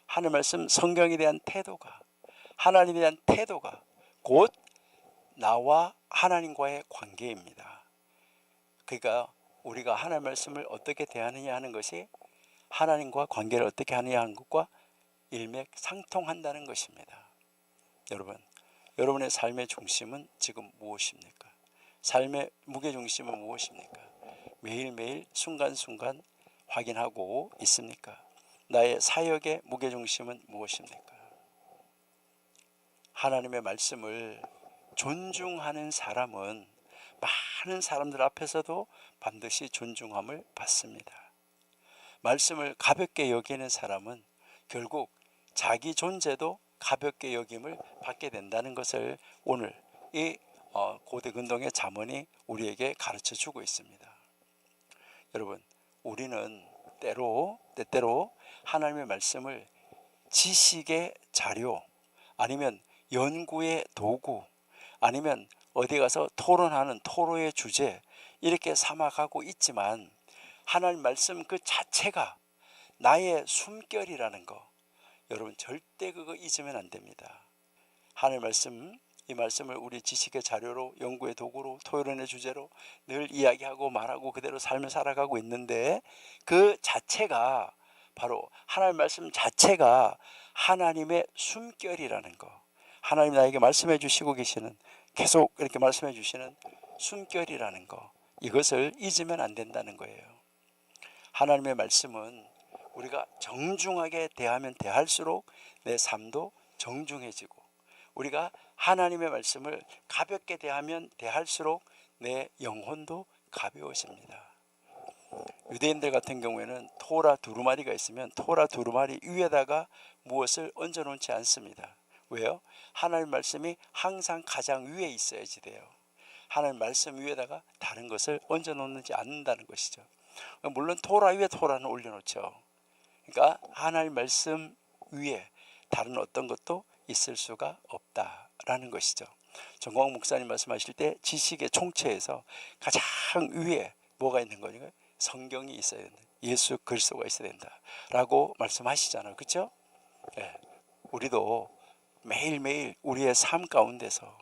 하나님 말씀 성경에 대한 태도가, 하나님에 대한 태도가 곧 나와 하나님과의 관계입니다. 그러니까 우리가 하나님 말씀을 어떻게 대하느냐 하는 것이 하나님과 관계를 어떻게 하느냐 하는 것과 일맥상통한다는 것입니다. 여러분의 삶의 중심은 지금 무엇입니까? 삶의 무게중심은 무엇입니까? 매일매일 순간순간 확인하고 있습니까? 나의 사역의 무게중심은 무엇입니까? 하나님의 말씀을 존중하는 사람은 많은 사람들 앞에서도 반드시 존중함을 받습니다. 말씀을 가볍게 여기는 사람은 결국 자기 존재도 가볍게 여김을 받게 된다는 것을 오늘 이 고대 근동의 잠언이 우리에게 가르쳐 주고 있습니다. 여러분, 우리는 때때로 하나님의 말씀을 지식의 자료, 아니면 연구의 도구, 아니면 어디 가서 토론하는 토로의 주제, 이렇게 삼아가고 있지만 하나님 말씀 그 자체가 나의 숨결이라는 거, 여러분 절대 그거 잊으면 안 됩니다. 하나님 말씀, 이 말씀을 우리 지식의 자료로, 연구의 도구로, 토론의 주제로 늘 이야기하고 말하고 그대로 삶을 살아가고 있는데, 그 자체가 바로 하나님 말씀 자체가 하나님의 숨결이라는 거, 하나님 나에게 말씀해 주시고 계시는, 계속 이렇게 말씀해 주시는 숨결이라는 거, 이것을 잊으면 안 된다는 거예요. 하나님의 말씀은 우리가 정중하게 대하면 대할수록 내 삶도 정중해지고, 우리가 하나님의 말씀을 가볍게 대하면 대할수록 내 영혼도 가벼워집니다. 유대인들 같은 경우에는 토라 두루마리가 있으면 토라 두루마리 위에다가 무엇을 얹어 놓지 않습니다. 왜요? 하나님 말씀이 항상 가장 위에 있어야지 돼요. 하나님 말씀 위에다가 다른 것을 얹어 놓지 않는다는 것이죠. 물론 토라 위에 토라는 올려놓죠. 그러니까 하나님 말씀 위에 다른 어떤 것도 있을 수가 없다라는 것이죠. 정광 목사님 말씀하실 때 지식의 총체에서 가장 위에 뭐가 있는 거니까 성경이 있어야 된다, 예수 그리스도가 있어야 된다라고 말씀하시잖아요. 그렇죠? 네. 우리도 매일매일 우리의 삶 가운데서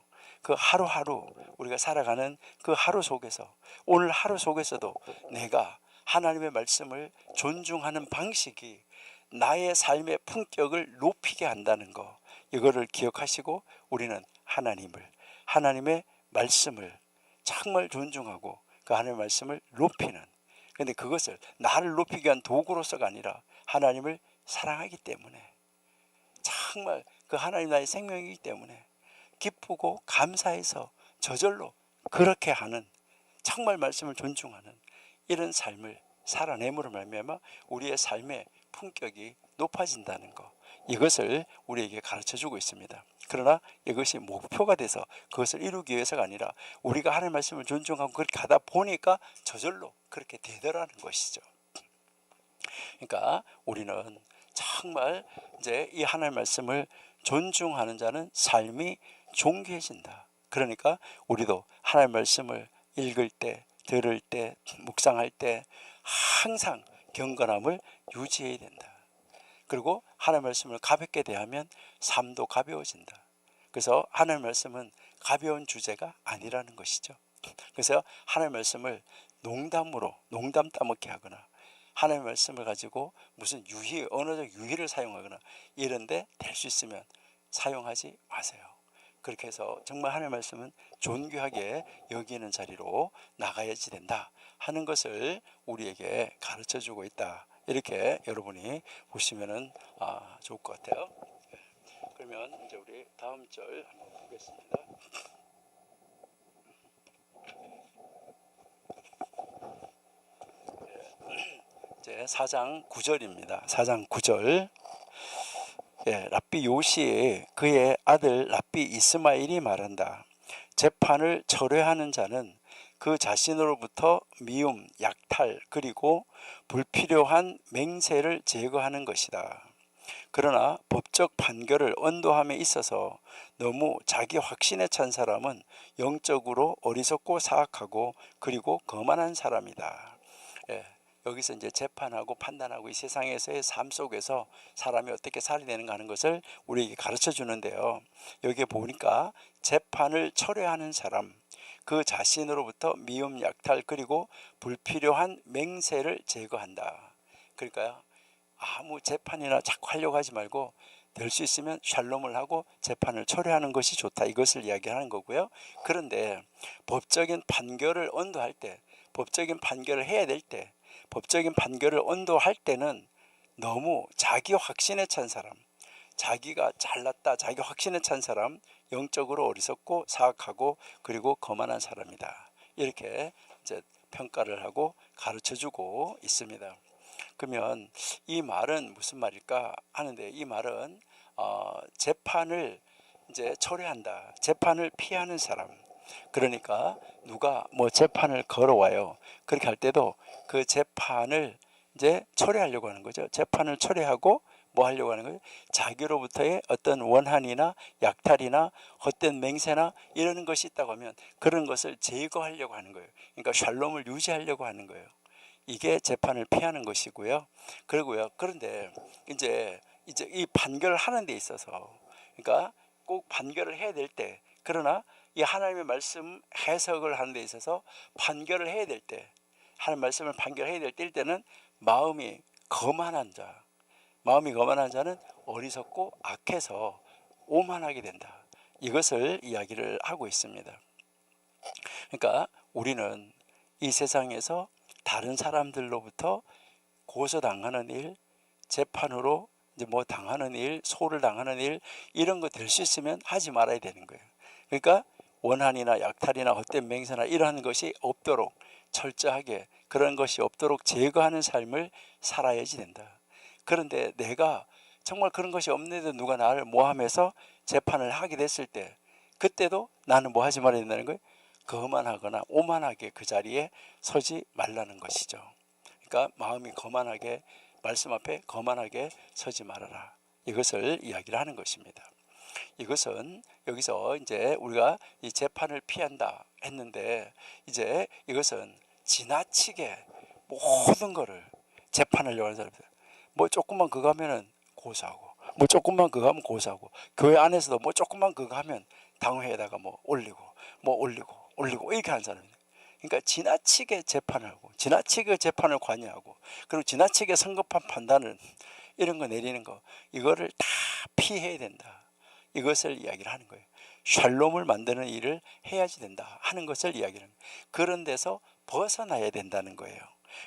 그 하루하루 우리가 살아가는 그 하루 속에서, 오늘 하루 속에서도 내가 하나님의 말씀을 존중하는 방식이 나의 삶의 품격을 높이게 한다는 거, 이거를 기억하시고 우리는 하나님의 말씀을 정말 존중하고 그 하나님의 말씀을 높이는, 근데 그것을 나를 높이기 위한 도구로서가 아니라 하나님을 사랑하기 때문에, 정말 그 하나님 나의 생명이기 때문에 기쁘고 감사해서 저절로 그렇게 하는, 정말 말씀을 존중하는 이런 삶을 살아내므로 말미암아 우리의 삶의 품격이 높아진다는 것, 이것을 우리에게 가르쳐주고 있습니다. 그러나 이것이 목표가 돼서 그것을 이루기 위해서가 아니라 우리가 하나님의 말씀을 존중하고 그렇게 하다 보니까 저절로 그렇게 되더라는 것이죠. 그러니까 우리는 정말 이제 이 하나님의 말씀을 존중하는 자는 삶이 존귀해진다. 그러니까 우리도 하나님의 말씀을 읽을 때, 들을 때, 묵상할 때 항상 경건함을 유지해야 된다. 그리고 하나님의 말씀을 가볍게 대하면 삶도 가벼워진다. 그래서 하나님의 말씀은 가벼운 주제가 아니라는 것이죠. 그래서 하나님의 말씀을 농담 따먹게 하거나 하나님의 말씀을 가지고 무슨 언어적 유희를 사용하거나 이런데 될 수 있으면 사용하지 마세요. 그렇게 해서 정말 하나님의 말씀은 존귀하게 여기는 자리로 나가야지 된다 하는 것을 우리에게 가르쳐주고 있다. 이렇게 여러분이 보시면 좋을 것 같아요. 그러면 이제 우리 다음 절 한번 보겠습니다. 이제 4장 9절입니다. 4장 9절. 랍비 요시에 그의 아들 랍비 이스마일이 말한다. 재판을 철회하는 자는 그 자신으로부터 미움, 약탈, 그리고 불필요한 맹세를 제거하는 것이다. 그러나 법적 판결을 언도함에 있어서 너무 자기 확신에 찬 사람은 영적으로 어리석고 사악하고 그리고 거만한 사람이다. 여기서 이제 재판하고 판단하고 이 세상에서의 삶 속에서 사람이 어떻게 살아야 되는가 하는 것을 우리에게 가르쳐 주는데요. 여기에 보니까 재판을 철회하는 사람, 그 자신으로부터 미움, 약탈, 그리고 불필요한 맹세를 제거한다. 그러니까요, 아무 재판이나 자꾸 하려고 하지 말고 될 수 있으면 샬롬을 하고 재판을 철회하는 것이 좋다, 이것을 이야기하는 거고요. 그런데 법적인 판결을 언도할 때, 법적인 판결을 해야 될 때, 법적인 판결을 언도할 때는 너무 자기 확신에 찬 사람, 자기가 잘났다, 자기 확신에 찬 사람, 영적으로 어리석고 사악하고 그리고 거만한 사람이다. 이렇게 이제 평가를 하고 가르쳐주고 있습니다. 그러면 이 말은 무슨 말일까 하는데, 이 말은 재판을 이제 철회한다, 재판을 피하는 사람. 그러니까 누가 뭐 재판을 걸어와요. 그렇게 할 때도 그 재판을 이제 철회하려고 하는 거죠. 재판을 철회하고 뭐 하려고 하는 거예요? 자기로부터의 어떤 원한이나 약탈이나 헛된 맹세나 이런 것이 있다고 하면 그런 것을 제거하려고 하는 거예요. 그러니까 샬롬을 유지하려고 하는 거예요. 이게 재판을 피하는 것이고요. 그리고요. 그런데 이제 이 판결을 하는 데 있어서, 그러니까 꼭 판결을 해야 될 때, 그러나 이 하나님의 말씀 해석을 하는 데 있어서 판결을 해야 될 때, 하나님의 말씀을 판결해야 될 때는 마음이 거만한 자는 어리석고 악해서 오만하게 된다. 이것을 이야기를 하고 있습니다. 그러니까 우리는 이 세상에서 다른 사람들로부터 고소당하는 일, 재판으로 이제 뭐 당하는 일, 소를 당하는 일, 이런 거 될 수 있으면 하지 말아야 되는 거예요. 그러니까 원한이나 약탈이나 헛된 맹세나 이러한 것이 없도록 철저하게, 그런 것이 없도록 제거하는 삶을 살아야지 된다. 그런데 내가 정말 그런 것이 없는데도 누가 나를 모함해서 재판을 하게 됐을 때, 그때도 나는 뭐 하지 말아야 된다는 거예요? 거만하거나 오만하게 그 자리에 서지 말라는 것이죠. 그러니까 마음이 거만하게, 말씀 앞에 거만하게 서지 말아라, 이것을 이야기를 하는 것입니다. 이것은 여기서 이제 우리가 이 재판을 피한다 했는데, 이제 이것은 지나치게 모든 거를 재판하려고 하는 사람들, 뭐 조금만 그거 하면은 고소하고, 뭐 조금만 그거 하면 고소하고, 교회 안에서도 뭐 조금만 그거 하면 당회에다가 뭐 올리고 이렇게 하는 사람입니다. 그러니까 지나치게 재판을 하고 지나치게 재판을 관여하고 그리고 지나치게 성급한 판단을 이런 거 내리는 거 이거를 다 피해야 된다. 이것을 이야기를 하는 거예요. 샬롬을 만드는 일을 해야지 된다 하는 것을 이야기를 합니다. 그런 데서 벗어나야 된다는 거예요.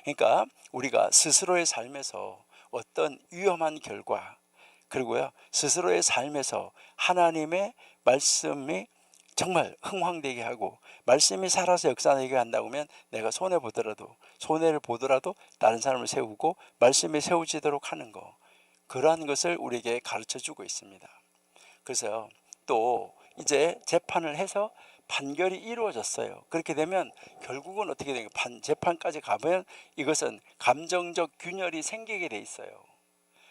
그러니까 우리가 스스로의 삶에서 어떤 위험한 결과 그리고요 스스로의 삶에서 하나님의 말씀이 정말 흥황되게 하고 말씀이 살아서 역사되게 한다고 하면 내가 손해를 보더라도 다른 사람을 세우고 말씀이 세워지도록 하는 거 그러한 것을 우리에게 가르쳐 주고 있습니다. 그래서 또 이제 재판을 해서 판결이 이루어졌어요. 그렇게 되면 결국은 어떻게 되는 재판까지 가면 이것은 감정적 균열이 생기게 돼 있어요.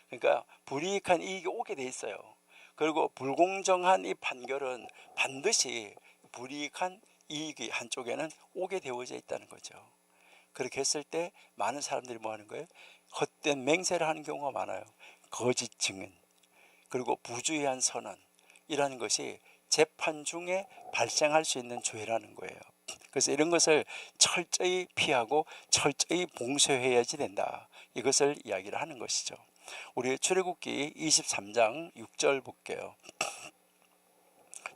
그러니까 불이익한 이익이 오게 돼 있어요. 그리고 불공정한 이 판결은 반드시 불이익한 이익이 한쪽에는 오게 되어져 있다는 거죠. 그렇게 했을 때 많은 사람들이 뭐 하는 거예요? 헛된 맹세를 하는 경우가 많아요. 거짓 증언 그리고 부주의한 선언 이라는 것이 재판 중에 발생할 수 있는 죄라는 거예요. 그래서 이런 것을 철저히 피하고 철저히 봉쇄해야지 된다. 이것을 이야기를 하는 것이죠. 우리 출애굽기 23장 6절 볼게요.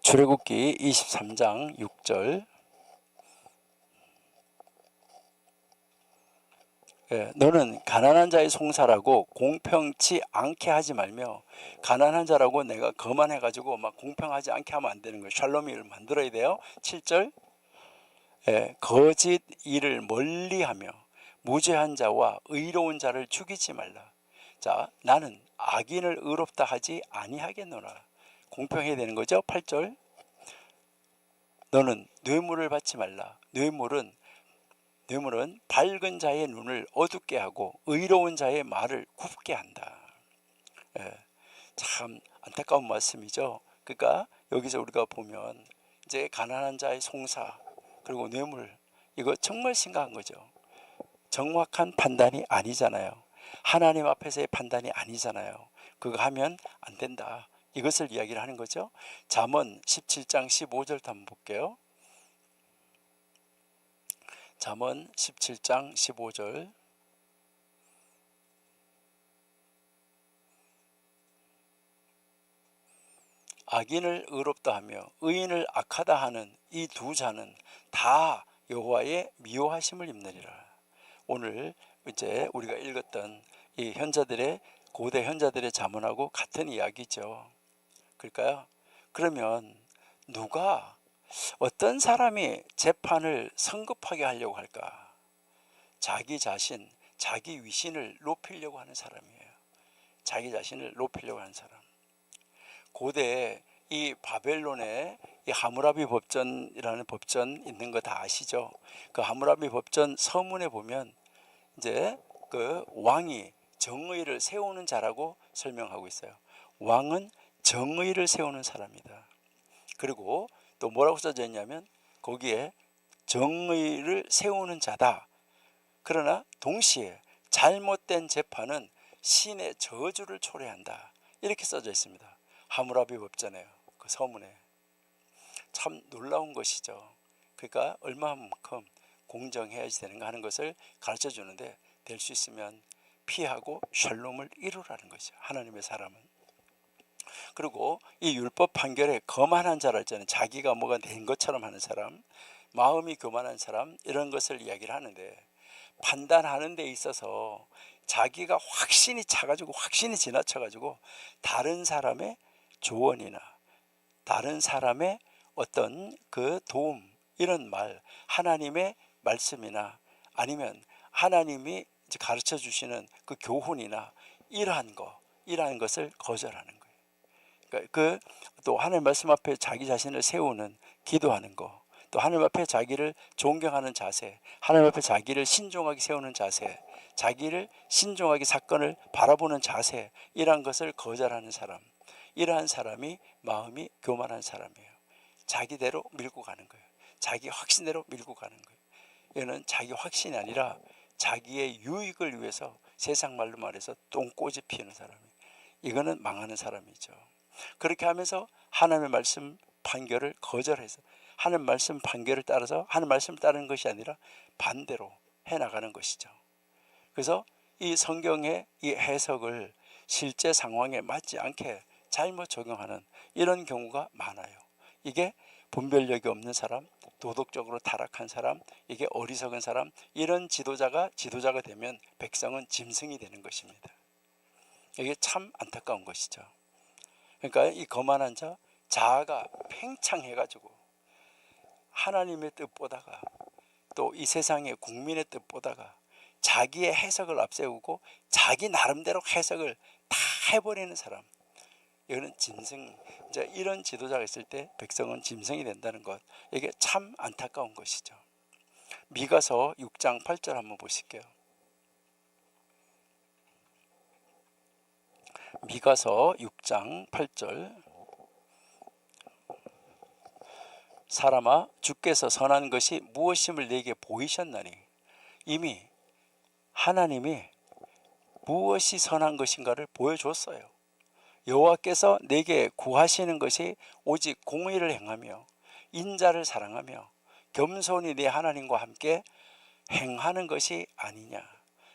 출애굽기 23장 6절 너는 가난한 자의 송사라고 공평치 않게 하지 말며 가난한 자라고 내가 거만해가지고 막 공평하지 않게 하면 안 되는 거예요. 샬롬을 만들어야 돼요. 7절 거짓 일을 멀리하며 무죄한 자와 의로운 자를 죽이지 말라. 자, 나는 악인을 의롭다 하지 아니하겠노라. 공평해야 되는 거죠. 8절 너는 뇌물을 받지 말라. 뇌물은 밝은 자의 눈을 어둡게 하고 의로운 자의 말을 굽게 한다. 참 안타까운 말씀이죠. 그러니까 여기서 우리가 보면 이제 가난한 자의 송사 그리고 뇌물 이거 정말 심각한 거죠. 정확한 판단이 아니잖아요. 하나님 앞에서의 판단이 아니잖아요. 그거 하면 안 된다. 이것을 이야기를 하는 거죠. 잠언 17장 15절도 한번 볼게요. 잠언 17장 15절 악인을 의롭다 하며 의인을 악하다 하는 이 두 자는 다 여호와의 미워하심을 입느니라. 오늘 이제 우리가 읽었던 이 고대 현자들의 잠언하고 같은 이야기죠. 그러니까요. 그러면 누가 어떤 사람이 재판을 성급하게 하려고 할까? 자기 자신, 자기 위신을 높이려고 하는 사람이에요. 자기 자신을 높이려고 하는 사람. 고대 이 바벨론에 이 하무라비 법전이라는 법전 있는 거 다 아시죠? 그 하무라비 법전 서문에 보면 이제 그 왕이 정의를 세우는 자라고 설명하고 있어요. 왕은 정의를 세우는 사람이다. 그리고 또 뭐라고 써져 있냐면 거기에 정의를 세우는 자다. 그러나 동시에 잘못된 재판은 신의 저주를 초래한다. 이렇게 써져 있습니다. 하무라비 법전에요. 그 서문에. 참 놀라운 것이죠. 그러니까 얼마만큼 공정해야지 되는가 하는 것을 가르쳐 주는데 될 수 있으면 피하고 샬롬을 이루라는 것이죠. 하나님의 사람은. 그리고 이 율법 판결에 거만한 자라 했잖아요. 자기가 뭐가 된 것처럼 하는 사람, 마음이 교만한 사람 이런 것을 이야기를 하는데 판단하는 데 있어서 자기가 확신이 차가지고 확신이 지나쳐가지고 다른 사람의 조언이나 다른 사람의 어떤 그 도움 이런 말 하나님의 말씀이나 아니면 하나님이 이제 가르쳐 주시는 그 교훈이나 이러한 것을 거절하는 거예요. 그러니까 또 하나님 말씀 앞에 자기 자신을 세우는 기도하는 거, 또 하나님 앞에 자기를 존경하는 자세, 하나님 앞에 자기를 신중하게 세우는 자세, 자기를 신중하게 사건을 바라보는 자세 이러한 것을 거절하는 사람, 이러한 사람이 마음이 교만한 사람이에요. 자기대로 밀고 가는 거예요. 자기 확신대로 밀고 가는 거예요. 얘는 자기 확신이 아니라 자기의 유익을 위해서 세상 말로 말해서 똥꼬집 피우는 사람이에요. 이거는 망하는 사람이죠. 그렇게 하면서 하나님의 말씀 판결을 거절해서 하는 말씀 판결을 따라서 하는 말씀을 따르는 것이 아니라 반대로 해나가는 것이죠. 그래서 이 성경의 이 해석을 실제 상황에 맞지 않게 잘못 적용하는 이런 경우가 많아요. 이게 분별력이 없는 사람, 도덕적으로 타락한 사람, 이게 어리석은 사람, 이런 지도자가 되면 백성은 짐승이 되는 것입니다. 이게 참 안타까운 것이죠. 그러니까 이 거만한 자, 자아가 팽창해가지고 하나님의 뜻보다가 또 이 세상의 국민의 뜻보다가 자기의 해석을 앞세우고 자기 나름대로 해석을 다 해버리는 사람, 이거는 짐승. 이제 이런 지도자가 있을 때 백성은 짐승이 된다는 것, 이게 참 안타까운 것이죠. 미가서 6장 8절 한번 보실게요. 미가서 6장 8절. 사람아, 주께서 선한 것이 무엇임을 내게 보이셨나니. 이미 하나님이 무엇이 선한 것인가를 보여줬어요. 여호와께서 내게 구하시는 것이 오직 공의를 행하며 인자를 사랑하며 겸손히 내 하나님과 함께 행하는 것이 아니냐.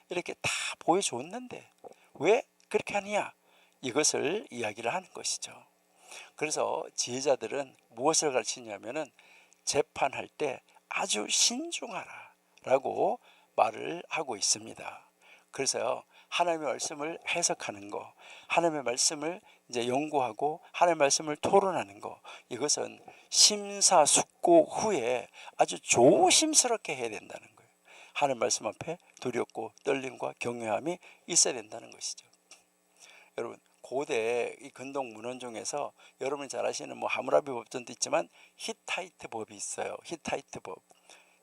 이렇게 다 보여줬는데 왜 그렇게 하느냐, 이것을 이야기를 하는 것이죠. 그래서 지혜자들은 무엇을 가르치냐면은 재판할 때 아주 신중하라 라고 말을 하고 있습니다. 그래서요, 하나님의 말씀을 해석하는 거, 하나님의 말씀을 이제 연구하고 하나님의 말씀을 토론하는 거, 이것은 심사숙고 후에 아주 조심스럽게 해야 된다는 거예요. 하나님 말씀 앞에 두렵고 떨림과 경외함이 있어야 된다는 것이죠. 여러분, 고대 이 근동 문헌 중에서 여러분이 잘 아시는 뭐 하무라비 법전도 있지만 히타이트 법이 있어요. 히타이트 법.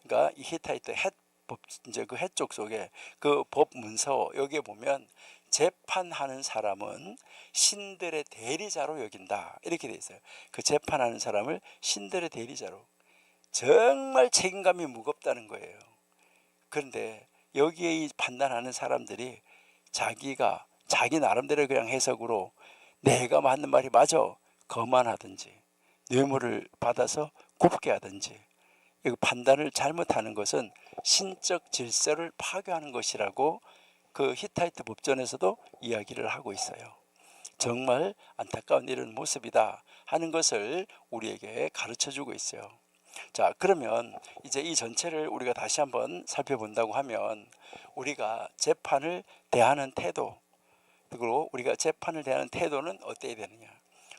그러니까 이 히타이트 헷 법, 이제 그 헷족 속에 그 법 문서, 여기에 보면 재판하는 사람은 신들의 대리자로 여긴다, 이렇게 돼 있어요. 그 재판하는 사람을 신들의 대리자로, 정말 책임감이 무겁다는 거예요. 그런데 여기에 이 판단하는 사람들이 자기 나름대로 그냥 해석으로 내가 맞는 말이 맞아 거만하든지 뇌물을 받아서 굽게 하든지, 이 판단을 잘못하는 것은 신적 질서를 파괴하는 것이라고 그 히타이트 법전에서도 이야기를 하고 있어요. 정말 안타까운 이런 모습이다 하는 것을 우리에게 가르쳐주고 있어요. 자, 그러면 이제 이 전체를 우리가 다시 한번 살펴본다고 하면, 우리가 재판을 대하는 태도, 그리고 우리가 재판을 대하는 태도는 어때야 되느냐.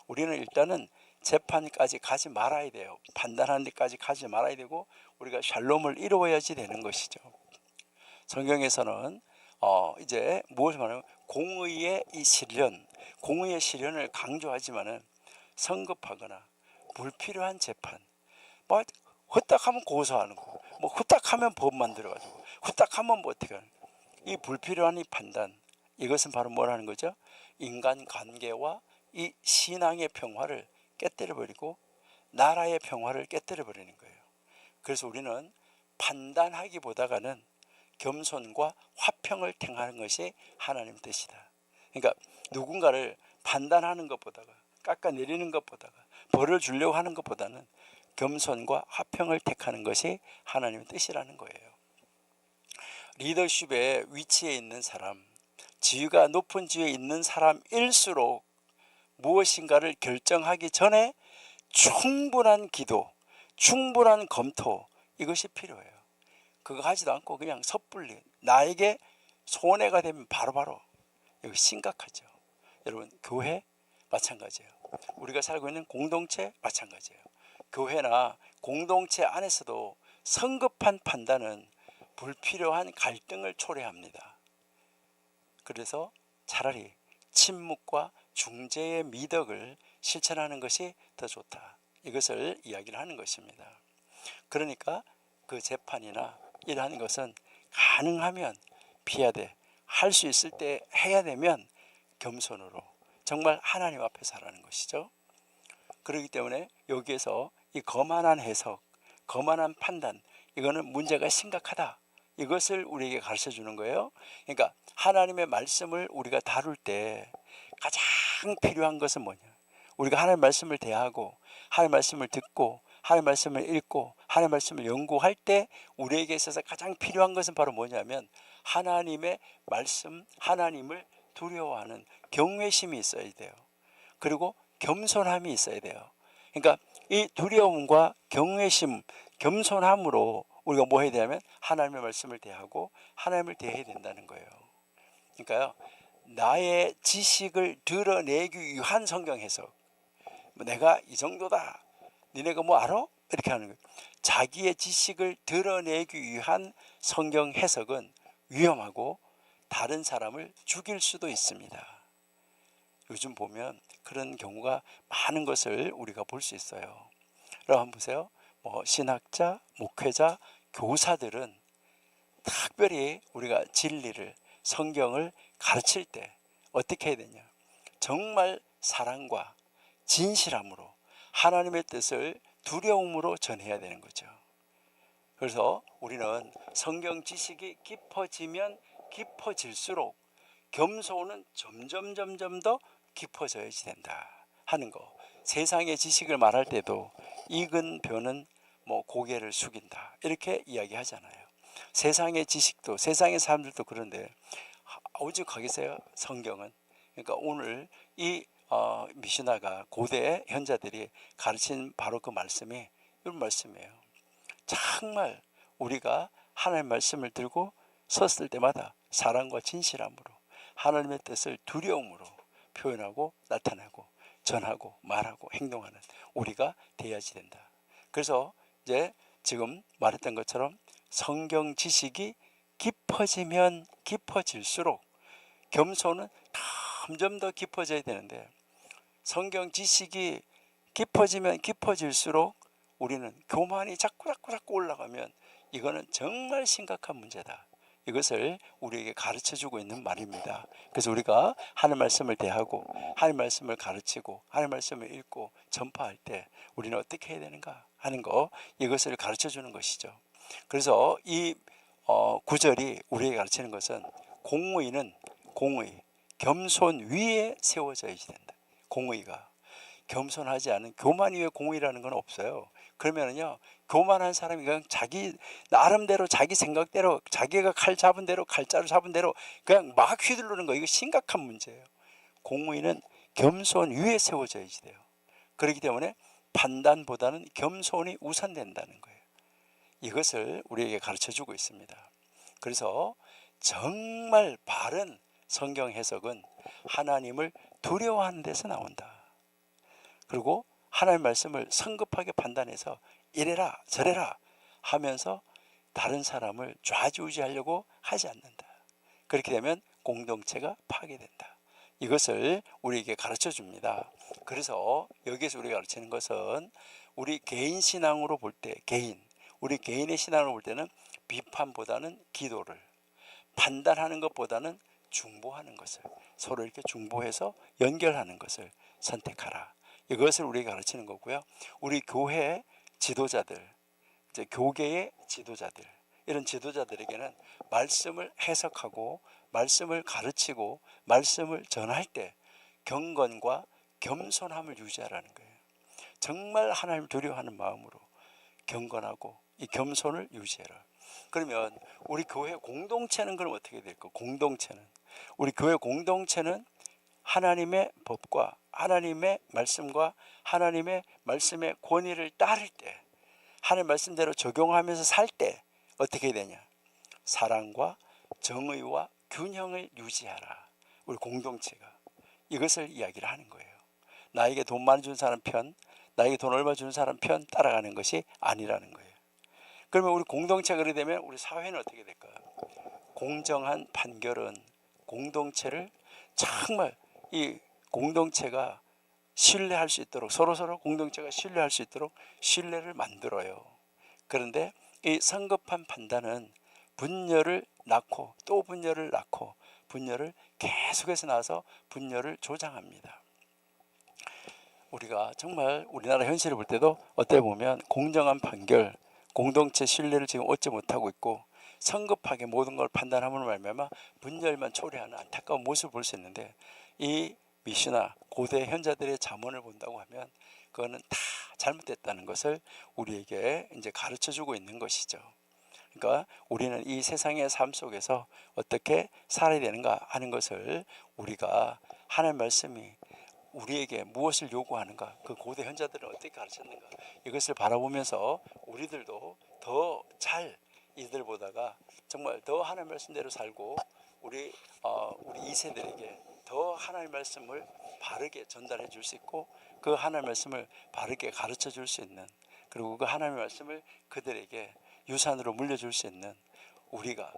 우리는 일단은 재판까지 가지 말아야 돼요. 판단하는 데까지 가지 말아야 되고, 우리가 샬롬을 이루어야지 되는 것이죠. 성경에서는 이제 무엇을 말하면 공의의 이 실현, 공의의 실현을 강조하지만은 성급하거나 불필요한 재판, 뭐 후딱하면 고소하는 거, 뭐 후딱하면 법 만들어가지고 후딱하면 뭐 어떻게 하는, 이 불필요한 이 판단, 이것은 바로 뭐라는 거죠? 인간관계와 이 신앙의 평화를 깨뜨려버리고 나라의 평화를 깨뜨려버리는 거예요. 그래서 우리는 판단하기보다는 겸손과 화평을 택하는 것이 하나님 뜻이다. 그러니까 누군가를 판단하는 것보다가, 깎아내리는 것보다가, 벌을 주려고 하는 것보다는 겸손과 화평을 택하는 것이 하나님의 뜻이라는 거예요. 리더십의 위치에 있는 사람, 지위가 높은 지위에 있는 사람일수록 무엇인가를 결정하기 전에 충분한 기도, 충분한 검토, 이것이 필요해요. 그거 하지도 않고 그냥 섣불리 나에게 손해가 되면 바로바로, 이거 심각하죠. 여러분, 교회 마찬가지예요. 우리가 살고 있는 공동체 마찬가지예요. 교회나 공동체 안에서도 성급한 판단은 불필요한 갈등을 초래합니다. 그래서 차라리 침묵과 중재의 미덕을 실천하는 것이 더 좋다, 이것을 이야기를 하는 것입니다. 그러니까 그 재판이나 이러한 것은 가능하면 피하되, 할 수 있을 때 해야 되면 겸손으로 정말 하나님 앞에서 하라는 것이죠. 그렇기 때문에 여기에서 이 거만한 해석, 거만한 판단, 이거는 문제가 심각하다, 이것을 우리에게 가르쳐 주는 거예요. 그러니까 하나님의 말씀을 우리가 다룰 때 가장 필요한 것은 뭐냐, 우리가 하나님의 말씀을 대하고 하나님의 말씀을 듣고 하나님의 말씀을 읽고 하나님의 말씀을 연구할 때 우리에게 있어서 가장 필요한 것은 바로 뭐냐면 하나님의 말씀, 하나님을 두려워하는 경외심이 있어야 돼요. 그리고 겸손함이 있어야 돼요. 그러니까 이 두려움과 경외심, 겸손함으로 우리가 뭐 해야 되냐면 하나님의 말씀을 대하고 하나님을 대해야 된다는 거예요. 그러니까요, 나의 지식을 드러내기 위한 성경 해석, 내가 이 정도다, 니네가 뭐 알아? 이렇게 하는 거예요. 자기의 지식을 드러내기 위한 성경 해석은 위험하고 다른 사람을 죽일 수도 있습니다. 요즘 보면 그런 경우가 많은 것을 우리가 볼 수 있어요. 여러분 한번 보세요. 신학자, 목회자, 교사들은 특별히 우리가 진리를, 성경을 가르칠 때 어떻게 해야 되냐, 정말 사랑과 진실함으로 하나님의 뜻을 두려움으로 전해야 되는 거죠. 그래서 우리는 성경 지식이 깊어지면 깊어질수록 겸손은 점점 더 깊어져야지 된다 하는 거. 세상의 지식을 말할 때도 익은 벼는 고개를 숙인다 이렇게 이야기하잖아요. 세상의 지식도, 세상의 사람들도 그런데 오직하겠어요 성경은? 그러니까 오늘 이 미시나가 고대 현자들이 가르친 바로 그 말씀이 이런 말씀이에요. 정말 우리가 하나님의 말씀을 들고 섰을 때마다 사랑과 진실함으로 하나님의 뜻을 두려움으로 표현하고 나타내고 전하고 말하고 행동하는 우리가 되어야지 된다. 그래서 이제 지금 말했던 것처럼 성경 지식이 깊어지면 깊어질수록 겸손은 점점 더 깊어져야 되는데, 성경 지식이 깊어지면 깊어질수록 우리는 교만이 자꾸 올라가면 이거는 정말 심각한 문제다. 이것을 우리에게 가르쳐주고 있는 말입니다. 그래서 우리가 하나님 말씀을 대하고 하나님 말씀을 가르치고 하나님 말씀을 읽고 전파할 때 우리는 어떻게 해야 되는가 하는 거, 이것을 가르쳐주는 것이죠. 그래서 이 구절이 우리에게 가르치는 것은 공의는 겸손 위에 세워져야지 된다. 공의가 겸손하지 않은 교만 위에 공의라는 건 없어요. 그러면은요, 교만한 사람이 그냥 자기 나름대로 자기 생각대로 자기가 칼 잡은 대로 칼자루 잡은 대로 그냥 막 휘두르는 거, 이거 심각한 문제예요. 공의는 겸손 위에 세워져야지 돼요. 그렇기 때문에 판단보다는 겸손이 우선된다는 거예요. 이것을 우리에게 가르쳐주고 있습니다. 그래서 정말 바른 성경 해석은 하나님을 두려워하는 데서 나온다. 그리고 하나님의 말씀을 성급하게 판단해서 이래라 저래라 하면서 다른 사람을 좌지우지하려고 하지 않는다. 그렇게 되면 공동체가 파괴된다. 이것을 우리에게 가르쳐 줍니다. 그래서 여기에서 우리가 가르치는 것은 우리 개인 신앙으로 볼 때, 우리 개인의 신앙으로 볼 때는 비판보다는 기도를, 판단하는 것보다는 중보하는 것을, 서로 이렇게 중보해서 연결하는 것을 선택하라. 이것을 우리에게 가르치는 거고요. 우리 교회 지도자들, 이제 교계의 지도자들, 이런 지도자들에게는 말씀을 해석하고 말씀을 가르치고 말씀을 전할 때 경건과 겸손함을 유지하라는 거예요. 정말 하나님을 두려워하는 마음으로 경건하고 이 겸손을 유지해라. 그러면 우리 교회 공동체는 그럼 어떻게 될까? 우리 교회 공동체는 하나님의 법과 하나님의 말씀과 하나님의 말씀의 권위를 따를 때, 하나님의 말씀대로 적용하면서 살 때 어떻게 되냐? 사랑과 정의와 균형을 유지하라. 우리 공동체가 이것을 이야기를 하는 거예요. 나에게 돈 많이 준 사람 편, 나에게 돈 얼마 주는 사람 편 따라가는 것이 아니라는 거예요. 그러면 우리 공동체가 그렇게 되면 우리 사회는 어떻게 될까요? 공정한 판결은 공동체를 정말 이 공동체가 신뢰할 수 있도록, 서로 공동체가 신뢰할 수 있도록 신뢰를 만들어요. 그런데 이 성급한 판단은 분열을 낳고 또 분열을 낳고 분열을 계속해서 낳아서 분열을 조장합니다. 우리가 정말 우리나라 현실을 볼 때도 어떻게 보면 공정한 판결, 공동체 신뢰를 지금 얻지 못하고 있고 성급하게 모든 걸 판단함으로 말미암아 분열만 초래하는 안타까운 모습을 볼 수 있는데, 이 미시나 고대 현자들의 잠언을 본다고 하면 그거는 다 잘못됐다는 것을 우리에게 이제 가르쳐 주고 있는 것이죠. 그러니까 우리는 이 세상의 삶 속에서 어떻게 살아야 되는가 하는 것을 우리가 하나님 말씀이 우리에게 무엇을 요구하는가, 그 고대 현자들은 어떻게 가르쳤는가, 이것을 바라보면서 우리들도 더 잘 이들보다가 정말 더 하나님 말씀대로 살고 우리 2세들에게 더 하나님 말씀을 바르게 전달해 줄 수 있고 그 하나님 말씀을 바르게 가르쳐 줄 수 있는, 그리고 그 하나님 말씀을 그들에게 유산으로 물려줄 수 있는 우리가,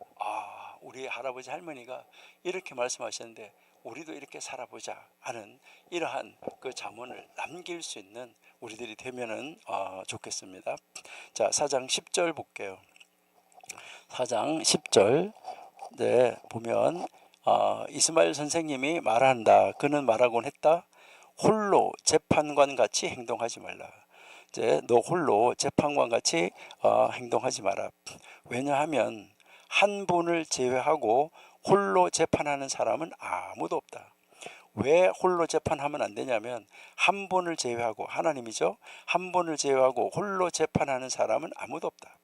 우리 할아버지 할머니가 이렇게 말씀하셨는데 우리도 이렇게 살아보자 하는 이러한 그 잠언을 남길 수 있는 우리들이 되면은 좋겠습니다. 자, 4장 10절 볼게요. 4장 10절 보면 이스마엘 선생님이 말한다. 그는 말하곤 했다. 홀로 재판관 같이 행동하지 말라. 이제 너 홀로 재판관 같이 행동하지 마라. 왜냐하면 한 분을 제외하고 홀로 재판하는 사람은 아무도 없다. 왜 홀로 재판하면 안 되냐면 한 분을 제외하고, 하나님이죠, 한 분을 제외하고 홀로 재판하는 사람은 아무도 없다.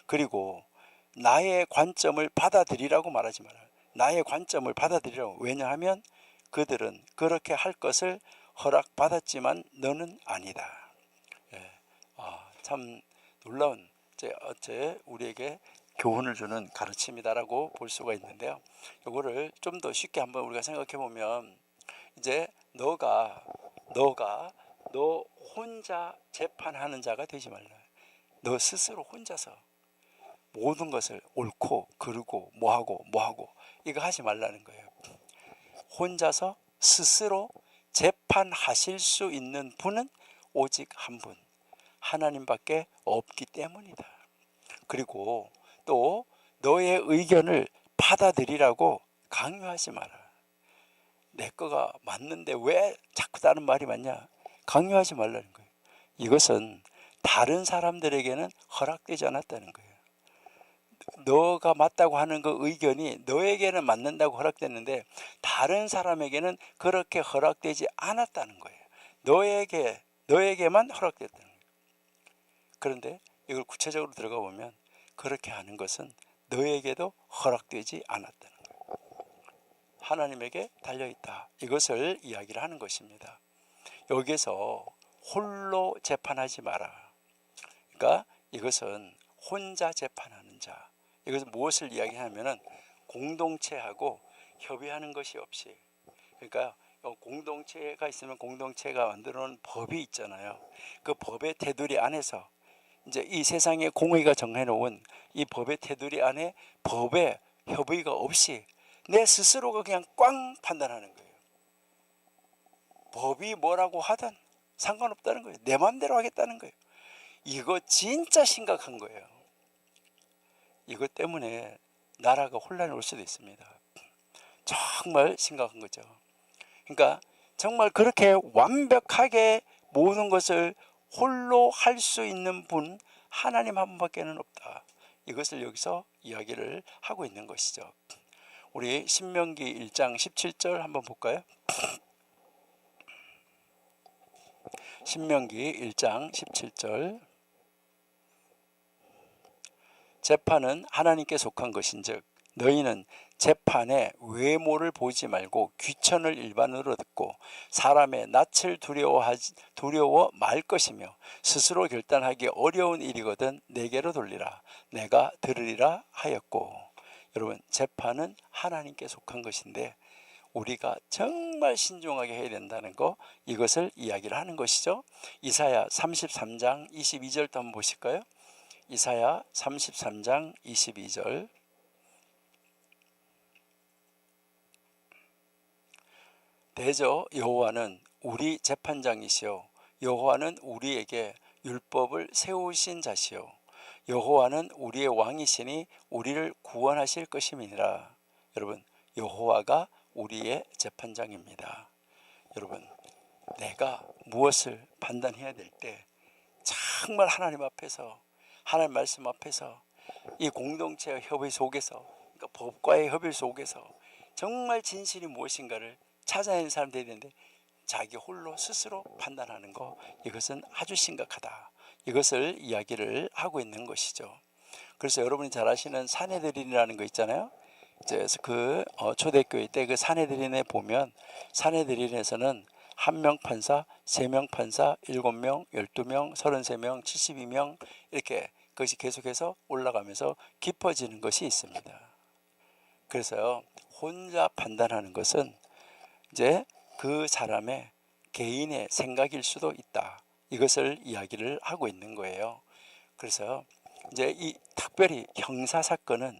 그리고 나의 관점을 받아들이라고 말하지 마라. 나의 관점을 받아들이라고. 왜냐하면 그들은 그렇게 할 것을 허락받았지만 너는 아니다. 참 놀라운 어째 우리에게 교훈을 주는 가르침이다라고 볼 수가 있는데요. 이거를 좀 더 쉽게 한번 우리가 생각해 보면, 이제 너 혼자 재판하는 자가 되지 말라. 너 스스로 혼자서 모든 것을 옳고 그르고 뭐하고 이거 하지 말라는 거예요. 혼자서 스스로 재판하실 수 있는 분은 오직 한 분, 하나님밖에 없기 때문이다. 그리고 또 너의 의견을 받아들이라고 강요하지 마라. 내 거가 맞는데 왜 자꾸 다른 말이 맞냐, 강요하지 말라는 거예요. 이것은 다른 사람들에게는 허락되지 않았다는 거예요. 너가 맞다고 하는 그 의견이 너에게는 맞는다고 허락됐는데 다른 사람에게는 그렇게 허락되지 않았다는 거예요. 너에게만 허락됐다는 거예요. 그런데 이걸 구체적으로 들어가 보면 그렇게 하는 것은 너에게도 허락되지 않았다는 거예요. 하나님에게 달려있다. 이것을 이야기를 하는 것입니다. 여기에서 홀로 재판하지 마라. 그러니까 이것은 혼자 재판하는 자. 이것은 무엇을 이야기하냐면 공동체하고 협의하는 것이 없이, 그러니까 공동체가 있으면 공동체가 만들어 놓은 법이 있잖아요. 그 법의 테두리 안에서 이제 이 세상의 공의가 정해놓은 이 법의 테두리 안에 법에 협의가 없이 내 스스로가 그냥 꽝 판단하는 거예요. 법이 뭐라고 하든 상관없다는 거예요. 내 마음대로 하겠다는 거예요. 이거 진짜 심각한 거예요. 이것 때문에 나라가 혼란이 올 수도 있습니다. 정말 심각한 거죠. 그러니까 정말 그렇게 완벽하게 모든 것을 홀로 할 수 있는 분, 하나님 한 분밖에는 없다. 이것을 여기서 이야기를 하고 있는 것이죠. 우리 신명기 1장 17절 한번 볼까요? 신명기 1장 17절. 재판은 하나님께 속한 것인즉 너희는 재판의 외모를 보지 말고 귀천을 일반으로 듣고 사람의 낯을 두려워 말 것이며 스스로 결단하기 어려운 일이거든 내게로 돌리라. 내가 들으리라 하였고. 여러분, 재판은 하나님께 속한 것인데 우리가 정말 신중하게 해야 된다는 거, 이것을 이야기를 하는 것이죠. 이사야 33장 22절도 한번 보실까요? 이사야 33장 22절. 대저 여호와는 우리 재판장이시요 여호와는 우리에게 율법을 세우신 자시요 여호와는 우리의 왕이시니 우리를 구원하실 것임이니라. 여러분, 여호와가 우리의 재판장입니다. 여러분, 내가 무엇을 판단해야 될 때 정말 하나님 앞에서, 하나님 말씀 앞에서, 이 공동체의 협의 속에서, 그러니까 법과의 협의 속에서 정말 진실이 무엇인가를 찾아내는 사람 되야 되는데 자기 홀로 스스로 판단하는 거, 이것은 아주 심각하다. 이것을 이야기를 하고 있는 것이죠. 그래서 여러분이 잘 아시는 사내들인이라는 거 있잖아요. 그래서 초대교회 때 그 사내들인에 보면 사내들인에서는 1명 판사, 3명 판사, 7명, 12명, 33명, 72명 이렇게 그것이 계속해서 올라가면서 깊어지는 것이 있습니다. 그래서요, 혼자 판단하는 것은 이제 그 사람의 개인의 생각일 수도 있다. 이것을 이야기를 하고 있는 거예요. 그래서 이제 이 특별히 형사 사건은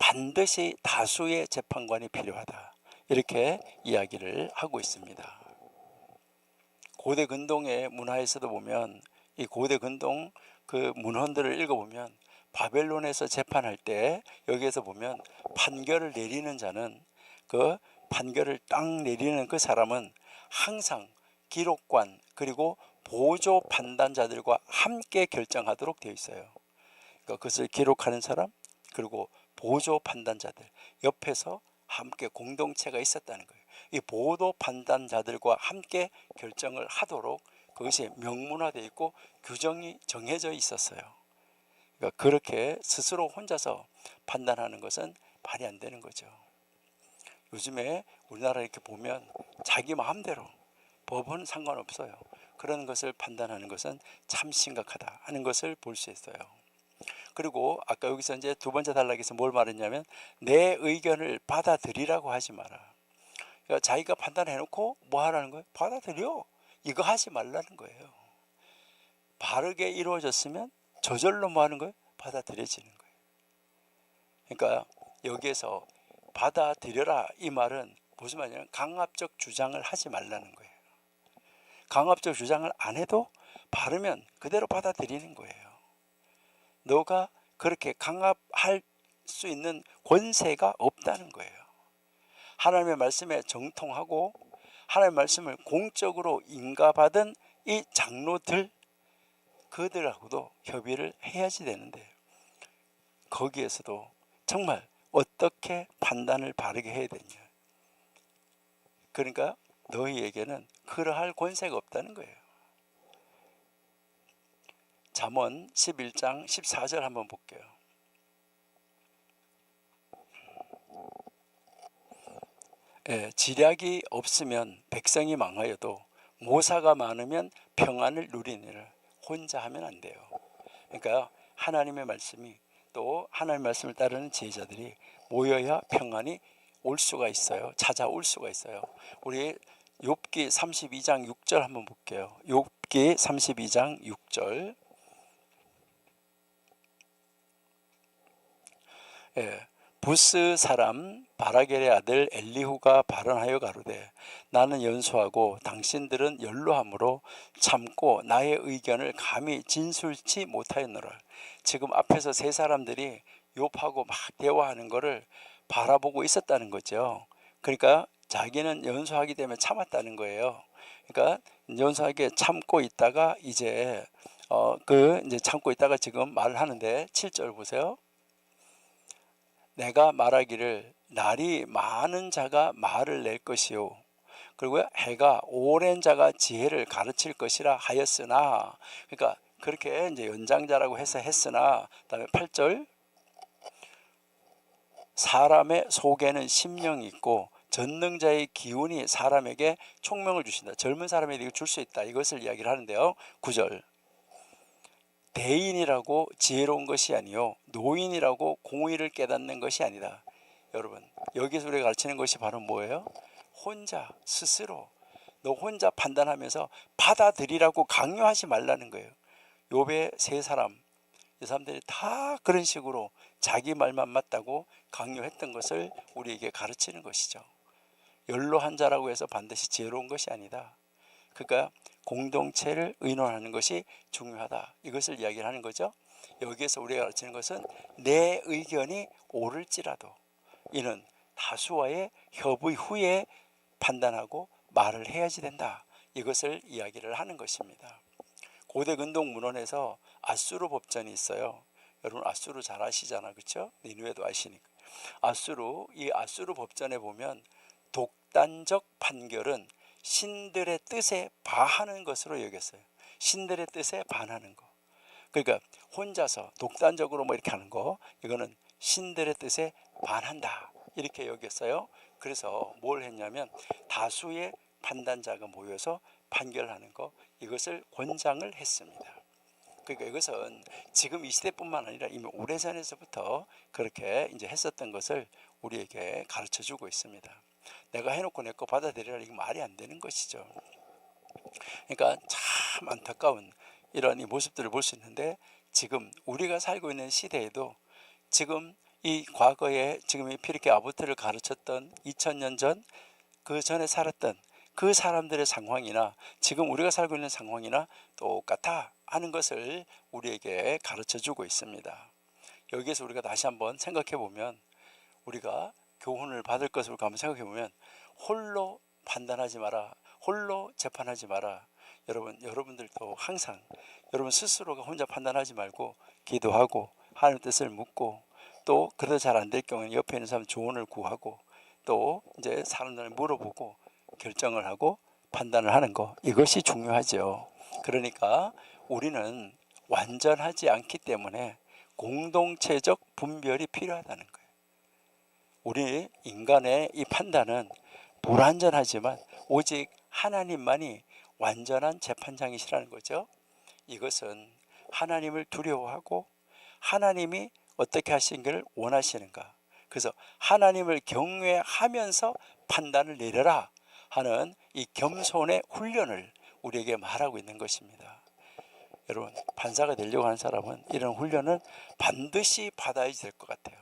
반드시 다수의 재판관이 필요하다. 이렇게 이야기를 하고 있습니다. 고대 근동의 문화에서도 보면 이 고대 근동 그 문헌들을 읽어보면 바벨론에서 재판할 때 여기에서 보면 판결을 내리는 자는 그 판결을 딱 내리는 그 사람은 항상 기록관 그리고 보조 판단자들과 함께 결정하도록 되어 있어요. 그러니까 그것을 기록하는 사람 그리고 보조 판단자들 옆에서 함께 공동체가 있었다는 거예요. 이 보도 판단자들과 함께 결정을 하도록 그것이 명문화되어 있고 규정이 정해져 있었어요. 그러니까 그렇게 스스로 혼자서 판단하는 것은 말이 안 되는 거죠. 요즘에 우리나라 이렇게 보면 자기 마음대로 법은 상관없어요. 그런 것을 판단하는 것은 참 심각하다 하는 것을 볼 수 있어요. 그리고 아까 여기서 이제 두 번째 단락에서 뭘 말했냐면 내 의견을 받아들이라고 하지 마라. 그러니까 자기가 판단해놓고 뭐 하라는 거예요? 받아들여. 이거 하지 말라는 거예요. 바르게 이루어졌으면 저절로 뭐 하는 거예요? 받아들여지는 거예요. 그러니까 여기에서 받아들여라 이 말은 무슨 말이냐면 강압적 주장을 하지 말라는 거예요. 강압적 주장을 안 해도 바르면 그대로 받아들이는 거예요. 너가 그렇게 강압할 수 있는 권세가 없다는 거예요. 하나님의 말씀에 정통하고 하나님의 말씀을 공적으로 인가받은 이 장로들 그들하고도 협의를 해야지 되는데 거기에서도 정말 어떻게 판단을 바르게 해야 되냐. 그러니까 너희에게는 그러할 권세가 없다는 거예요. 잠언 11장 14절 한번 볼게요. 지략이 없으면 백성이 망하여도 모사가 많으면 평안을 누리니라. 혼자 하면 안 돼요. 그러니까 하나님의 말씀이 또 하나님의 말씀을 따르는 제자들이 모여야 평안이 올 수가 있어요. 찾아올 수가 있어요. 우리 욥기 32장 6절 한번 볼게요. 욥기 32장 6절. 부스 사람 바라겔의 아들 엘리후가 발언하여 가로되 나는 연소하고 당신들은 연로함으로 참고 나의 의견을 감히 진술치 못하였노라. 지금 앞에서 세 사람들이 욥하고 막 대화하는 것을 바라보고 있었다는 거죠. 그러니까 자기는 연소하기 때문에 참았다는 거예요. 그러니까 연소하게 참고 있다가 이제 이제 참고 있다가 지금 말을 하는데 7절 보세요. 내가 말하기를 날이 많은 자가 말을 낼 것이요 그리고 해가 오랜 자가 지혜를 가르칠 것이라 하였으나, 그러니까 그렇게 이제 연장자라고 해서 했으나, 그다음에 8절 사람의 속에는 심령이 있고 전능자의 기운이 사람에게 총명을 주신다. 젊은 사람에게 줄 수 있다. 이것을 이야기를 하는데요. 9절 대인이라고 지혜로운 것이 아니요 노인이라고 공의를 깨닫는 것이 아니다. 여러분 여기서 우리가 가르치는 것이 바로 뭐예요? 혼자 스스로 너 혼자 판단하면서 받아들이라고 강요하지 말라는 거예요. 욥의 세 사람, 이 사람들이 다 그런 식으로 자기 말만 맞다고 강요했던 것을 우리에게 가르치는 것이죠. 연로한 자라고 해서 반드시 지혜로운 것이 아니다. 그러니까 공동체를 의논하는 것이 중요하다. 이것을 이야기를 하는 거죠. 여기에서 우리가 가르치는 것은 내 의견이 옳을지라도 이는 다수와의 협의 후에 판단하고 말을 해야지 된다. 이것을 이야기를 하는 것입니다. 고대 근동 문헌에서 아수르 법전이 있어요. 여러분 아수르 잘 아시잖아, 그렇죠? 니느웨도 아시니까. 이 아수르 법전에 보면 독단적 판결은 신들의 뜻에 반하는 것으로 여겼어요. 신들의 뜻에 반하는 거. 그러니까 혼자서 독단적으로 뭐 이렇게 하는 거, 이거는 신들의 뜻에 반한다 이렇게 여겼어요. 그래서 뭘 했냐면 다수의 판단자가 모여서 판결하는 거, 이것을 권장을 했습니다. 그러니까 이것은 지금 이 시대뿐만 아니라 이미 오래전에서부터 그렇게 이제 했었던 것을 우리에게 가르쳐 주고 있습니다. 내가 해놓고 내 거 받아들이라, 이게 말이 안 되는 것이죠. 그러니까 참 안타까운 이런 이 모습들을 볼 수 있는데, 지금 우리가 살고 있는 시대에도 지금 이 과거에 지금 이 피르케 아보트를 가르쳤던 2000년 전 그 전에 살았던 그 사람들의 상황이나 지금 우리가 살고 있는 상황이나 똑같아 하는 것을 우리에게 가르쳐 주고 있습니다. 여기에서 우리가 다시 한번 생각해 보면, 우리가 교훈을 받을 것을 한번 생각해 보면, 홀로 판단하지 마라, 홀로 재판하지 마라. 여러분들도 항상 여러분 스스로가 혼자 판단하지 말고 기도하고 하나님 뜻을 묻고, 또 그래도 잘 안 될 경우에는 옆에 있는 사람 조언을 구하고, 또 이제 사람들을 물어보고 결정을 하고 판단을 하는 거, 이것이 중요하죠. 그러니까 우리는 완전하지 않기 때문에 공동체적 분별이 필요하다는 거예요. 우리 인간의 이 판단은 불완전하지만 오직 하나님만이 완전한 재판장이시라는 거죠. 이것은 하나님을 두려워하고 하나님이 어떻게 하시기를 원하시는가, 그래서 하나님을 경외하면서 판단을 내려라 하는 이 겸손의 훈련을 우리에게 말하고 있는 것입니다. 여러분, 판사가 되려고 하는 사람은 이런 훈련을 반드시 받아야 될 것 같아요.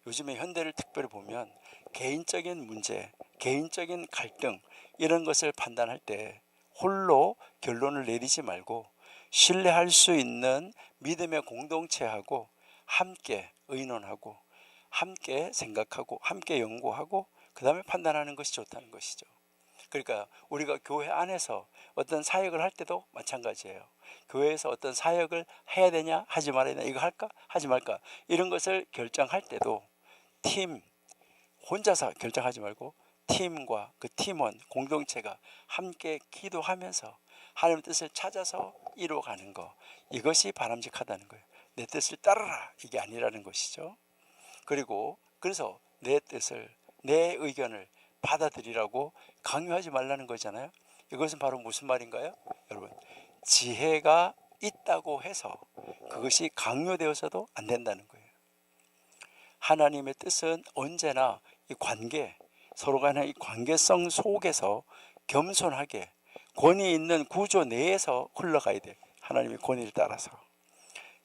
요즘에 현대를 특별히 보면 개인적인 문제, 개인적인 갈등, 이런 것을 판단할 때 홀로 결론을 내리지 말고 신뢰할 수 있는 믿음의 공동체하고 함께 의논하고 함께 생각하고 함께 연구하고 그 다음에 판단하는 것이 좋다는 것이죠. 그러니까 우리가 교회 안에서 어떤 사역을 할 때도 마찬가지예요. 교회에서 어떤 사역을 해야 되냐 하지 말아야 되냐, 이거 할까 하지 말까, 이런 것을 결정할 때도 혼자서 결정하지 말고 팀과 그 팀원 공동체가 함께 기도하면서 하나님의 뜻을 찾아서 이루어가는 거, 이것이 바람직하다는 거예요. 내 뜻을 따르라, 이게 아니라는 것이죠. 그래서 내 뜻을, 내 의견을 받아들이라고 강요하지 말라는 거잖아요. 이것은 바로 무슨 말인가요? 여러분, 지혜가 있다고 해서 그것이 강요되어서도 안 된다는 거예요. 하나님의 뜻은 언제나 이 관계, 서로 간의 이 관계성 속에서 겸손하게 권위 있는 구조 내에서 흘러가야 돼. 하나님의 권위를 따라서.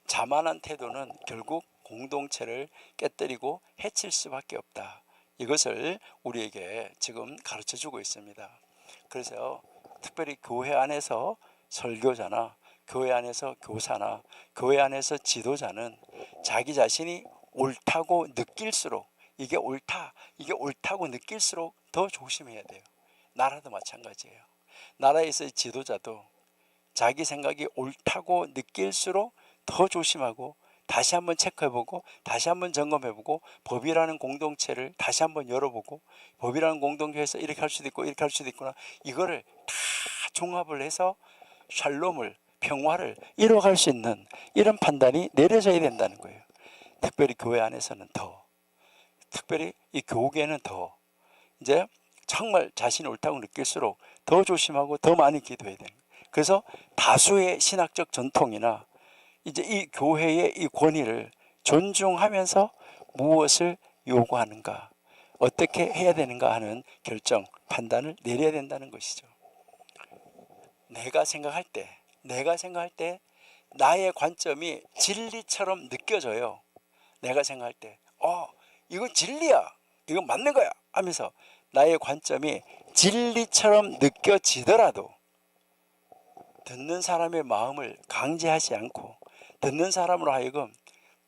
자만한 태도는 결국 공동체를 깨뜨리고 해칠 수밖에 없다. 이것을 우리에게 지금 가르쳐 주고 있습니다. 그래서 특별히 교회 안에서 설교자나 교회 안에서 교사나 교회 안에서 지도자는 자기 자신이 옳다고 느낄수록, 이게 옳다고 느낄수록 더 조심해야 돼요. 나라도 마찬가지예요. 나라에서의 지도자도 자기 생각이 옳다고 느낄수록 더 조심하고 다시 한번 체크해보고 다시 한번 점검해보고 법이라는 공동체를 다시 한번 열어보고 법이라는 공동체에서 이렇게 할 수도 있고 이렇게 할 수도 있구나, 이거를 다 종합을 해서 샬롬을, 평화를 이뤄갈 수 있는 이런 판단이 내려져야 된다는 거예요. 특별히 교회 안에서는 더, 특별히 이 교계는 더 이제 정말 자신이 옳다고 느낄수록 더 조심하고 더 많이 기도해야 돼요. 그래서 다수의 신학적 전통이나 이제 이 교회의 이 권위를 존중하면서 무엇을 요구하는가, 어떻게 해야 되는가 하는 결정, 판단을 내려야 된다는 것이죠. 내가 생각할 때 나의 관점이 진리처럼 느껴져요. 내가 생각할 때 이건 진리야, 이건 맞는 거야 하면서 나의 관점이 진리처럼 느껴지더라도 듣는 사람의 마음을 강제하지 않고 듣는 사람으로 하여금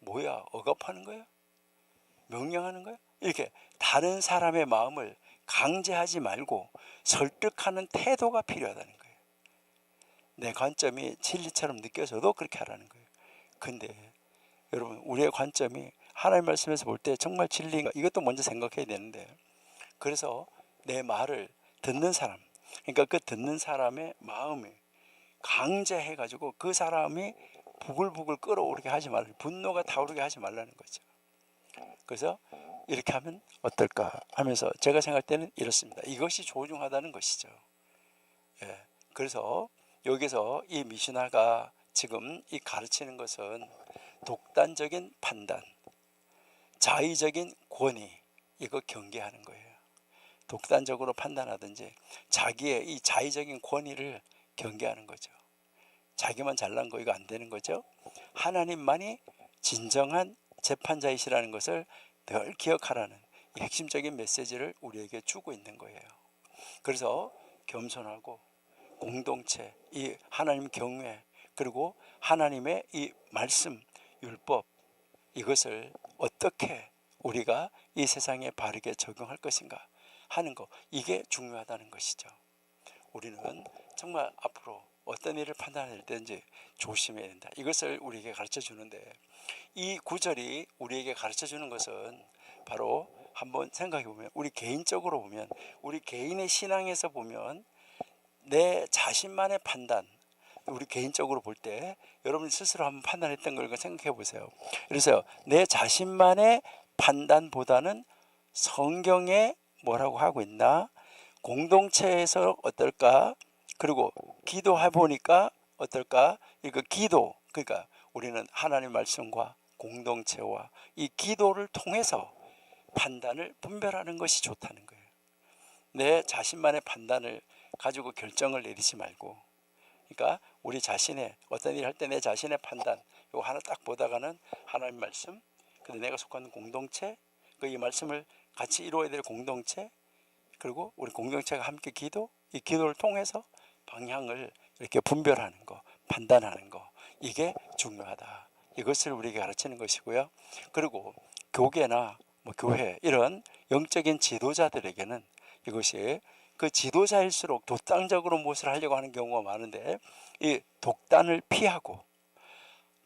뭐야, 억압하는 거야? 명령하는 거야? 이렇게 다른 사람의 마음을 강제하지 말고 설득하는 태도가 필요하다는 거예요. 내 관점이 진리처럼 느껴져도 그렇게 하라는 거예요. 근데 여러분, 우리의 관점이 하나님 말씀에서 볼 때 정말 진리인가, 이것도 먼저 생각해야 되는데, 그래서 내 말을 듣는 사람, 그러니까 그 듣는 사람의 마음이 강제해가지고 그 사람이 부글부글 끓어오르게 하지 말라, 분노가 타오르게 하지 말라는 거죠. 그래서 이렇게 하면 어떨까 하면서 제가 생각할 때는 이렇습니다. 이것이 조중하다는 것이죠. 예. 그래서 여기서 이 미슈나가 지금 이 가르치는 것은 독단적인 판단, 자의적인 권위, 이거 경계하는 거예요. 독단적으로 판단하든지 자기의 이 자의적인 권위를 경계하는 거죠. 자기만 잘난 거 이거 안 되는 거죠. 하나님만이 진정한 재판자이시라는 것을 늘 기억하라는 이 핵심적인 메시지를 우리에게 주고 있는 거예요. 그래서 겸손하고 공동체, 이 하나님 경외, 그리고 하나님의 이 말씀, 율법, 이것을 어떻게 우리가 이 세상에 바르게 적용할 것인가 하는 거, 이게 중요하다는 것이죠. 우리는 정말 앞으로 어떤 일을 판단할 때든지 조심해야 된다, 이것을 우리에게 가르쳐 주는데, 이 구절이 우리에게 가르쳐 주는 것은 바로 한번 생각해 보면, 우리 개인적으로 보면, 우리 개인의 신앙에서 보면 내 자신만의 판단, 우리 개인적으로 볼 때 여러분 스스로 한번 판단했던 걸 생각해 보세요. 그래서 내 자신만의 판단보다는 성경에 뭐라고 하고 있나, 공동체에서 어떨까, 그리고 기도해 보니까 어떨까, 이거 기도, 그러니까 우리는 하나님 말씀과 공동체와 이 기도를 통해서 판단을 분별하는 것이 좋다는 거예요. 내 자신만의 판단을 가지고 결정을 내리지 말고, 그러니까 우리 자신의 어떤 일을 할 때 내 자신의 판단, 이거 하나 딱 보다가는 하나님 말씀, 근데 내가 속한 공동체, 그 이 말씀을 같이 이루어야 될 공동체, 그리고 우리 공동체가 함께 기도, 이 기도를 통해서 방향을 이렇게 분별하는 거, 판단하는 거, 이게 중요하다, 이것을 우리에게 가르치는 것이고요. 그리고 교계나 뭐 교회, 이런 영적인 지도자들에게는 이것이 그 지도자일수록 독단적으로 무엇을 하려고 하는 경우가 많은데, 이 독단을 피하고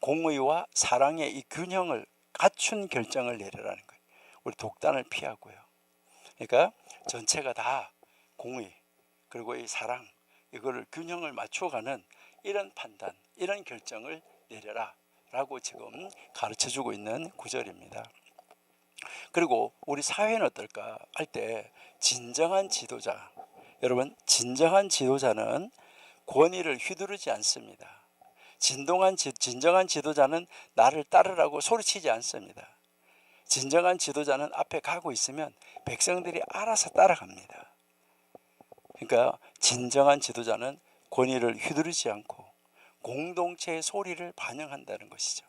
공의와 사랑의 이 균형을 갖춘 결정을 내리라는 거예요. 우리 독단을 피하고요. 그러니까 전체가 다 공의, 그리고 이 사랑, 이거를 균형을 맞춰가는 이런 판단, 이런 결정을 내려라 라고 지금 가르쳐주고 있는 구절입니다. 그리고 우리 사회는 어떨까 할 때, 진정한 지도자, 여러분, 진정한 지도자는 권위를 휘두르지 않습니다. 진정한 지도자는 나를 따르라고 소리치지 않습니다. 진정한 지도자는 앞에 가고 있으면 백성들이 알아서 따라갑니다. 그러니까 진정한 지도자는 권위를 휘두르지 않고 공동체의 소리를 반영한다는 것이죠.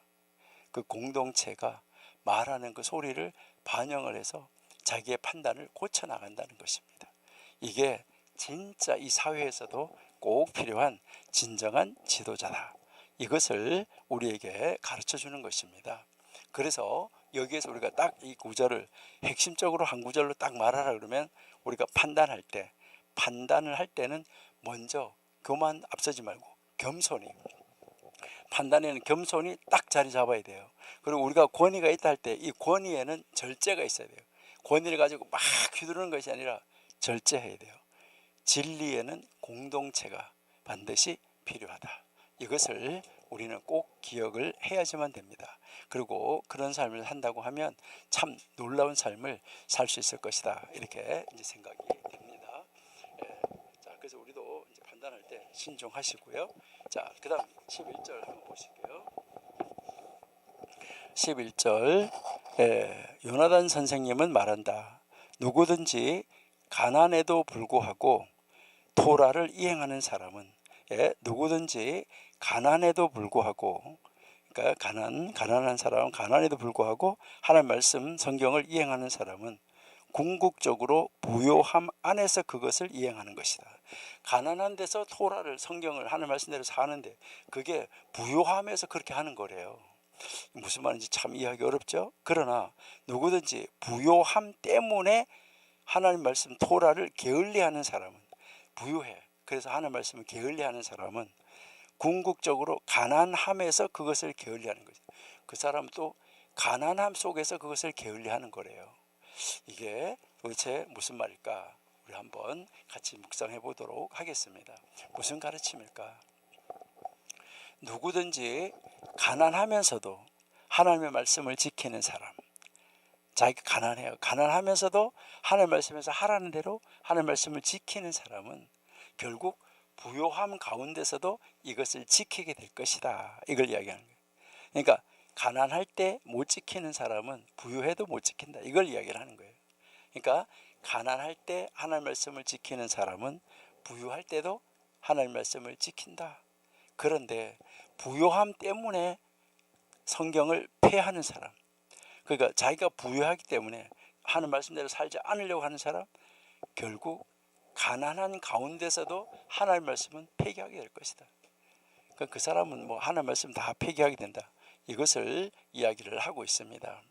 그 공동체가 말하는 그 소리를 반영을 해서 자기의 판단을 고쳐나간다는 것입니다. 이게 진짜 이 사회에서도 꼭 필요한 진정한 지도자다, 이것을 우리에게 가르쳐 주는 것입니다. 그래서 여기에서 우리가 딱 이 구절을 핵심적으로 한 구절로 딱 말하라 그러면, 우리가 판단을 할 때는 먼저 교만 앞서지 말고 겸손히, 판단에는 겸손이 딱 자리 잡아야 돼요. 그리고 우리가 권위가 있다 할 때 이 권위에는 절제가 있어야 돼요. 권위를 가지고 막 휘두르는 것이 아니라 절제해야 돼요. 진리에는 공동체가 반드시 필요하다, 이것을 우리는 꼭 기억을 해야지만 됩니다. 그리고 그런 삶을 한다고 하면 참 놀라운 삶을 살 수 있을 것이다, 이렇게 이제 생각이 됩니다. 예. 자, 그래서 우리도 이제 판단할 때 신중하시고요. 자, 그다음 11절 한번 보실게요. 11절, 요나단 선생님은 말한다. 누구든지 가난에도 불구하고 토라를 이행하는 사람은, 누구든지 가난에도 불구하고, 그러니까 가난한 사람은 가난에도 불구하고 하나님 말씀 성경을 이행하는 사람은 궁극적으로 부요함 안에서 그것을 이행하는 것이다. 가난한 데서 토라를, 성경을 하나님 말씀대로 사는데 그게 부요함에서 그렇게 하는 거래요. 무슨 말인지 참 이해하기 어렵죠. 그러나 누구든지 부요함 때문에 하나님 말씀 토라를 게을리하는 사람은, 부유해, 그래서 하나님 말씀을 게을리하는 사람은 궁극적으로 가난함에서 그것을 게을리하는 거죠. 그 사람은 또 가난함 속에서 그것을 게을리하는 거래요. 이게 도대체 무슨 말일까? 우리 한번 같이 묵상해 보도록 하겠습니다. 무슨 가르침일까? 누구든지 가난하면서도 하나님의 말씀을 지키는 사람, 자기가 가난해요. 가난하면서도 하나님의 말씀에서 하라는 대로 하나님의 말씀을 지키는 사람은 결국 부요함 가운데서도 이것을 지키게 될 것이다. 이걸 이야기하는 거예요. 그러니까 가난할 때 못 지키는 사람은 부유해도 못 지킨다. 이걸 이야기를 하는 거예요. 그러니까 가난할 때 하나님의 말씀을 지키는 사람은 부유할 때도 하나님의 말씀을 지킨다. 그런데 부요함 때문에 성경을 폐하는 사람, 그러니까 자기가 부유하기 때문에 하는 말씀대로 살지 않으려고 하는 사람, 결국 가난한 가운데서도 하나님의 말씀은 폐기하게 될 것이다. 그러니까 그 사람은 뭐 하나님의 말씀 다 폐기하게 된다. 이것을 이야기를 하고 있습니다.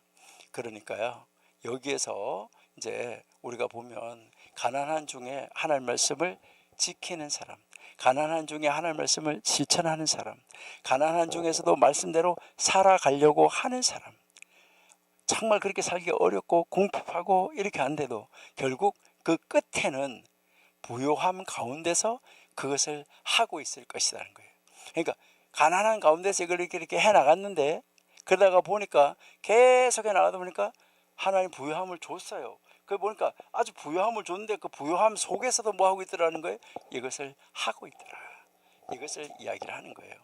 그러니까요, 여기에서 이제 우리가 보면 가난한 중에 하나님의 말씀을 지키는 사람, 가난한 중에 하나님의 말씀을 실천하는 사람, 가난한 중에서도 말씀대로 살아가려고 하는 사람, 정말 그렇게 살기 어렵고 궁핍하고 이렇게 한데도 결국 그 끝에는 부요함 가운데서 그것을 하고 있을 것이라는 거예요. 그러니까 가난한 가운데서 이걸 이렇게 해나갔는데, 그러다가 보니까 계속 해나가다 보니까 하나님 부요함을 줬어요. 그 보니까 아주 부요함을 줬는데 그 부요함 속에서도 뭐 하고 있더라는 거예요? 이것을 하고 있더라. 이것을 이야기를 하는 거예요.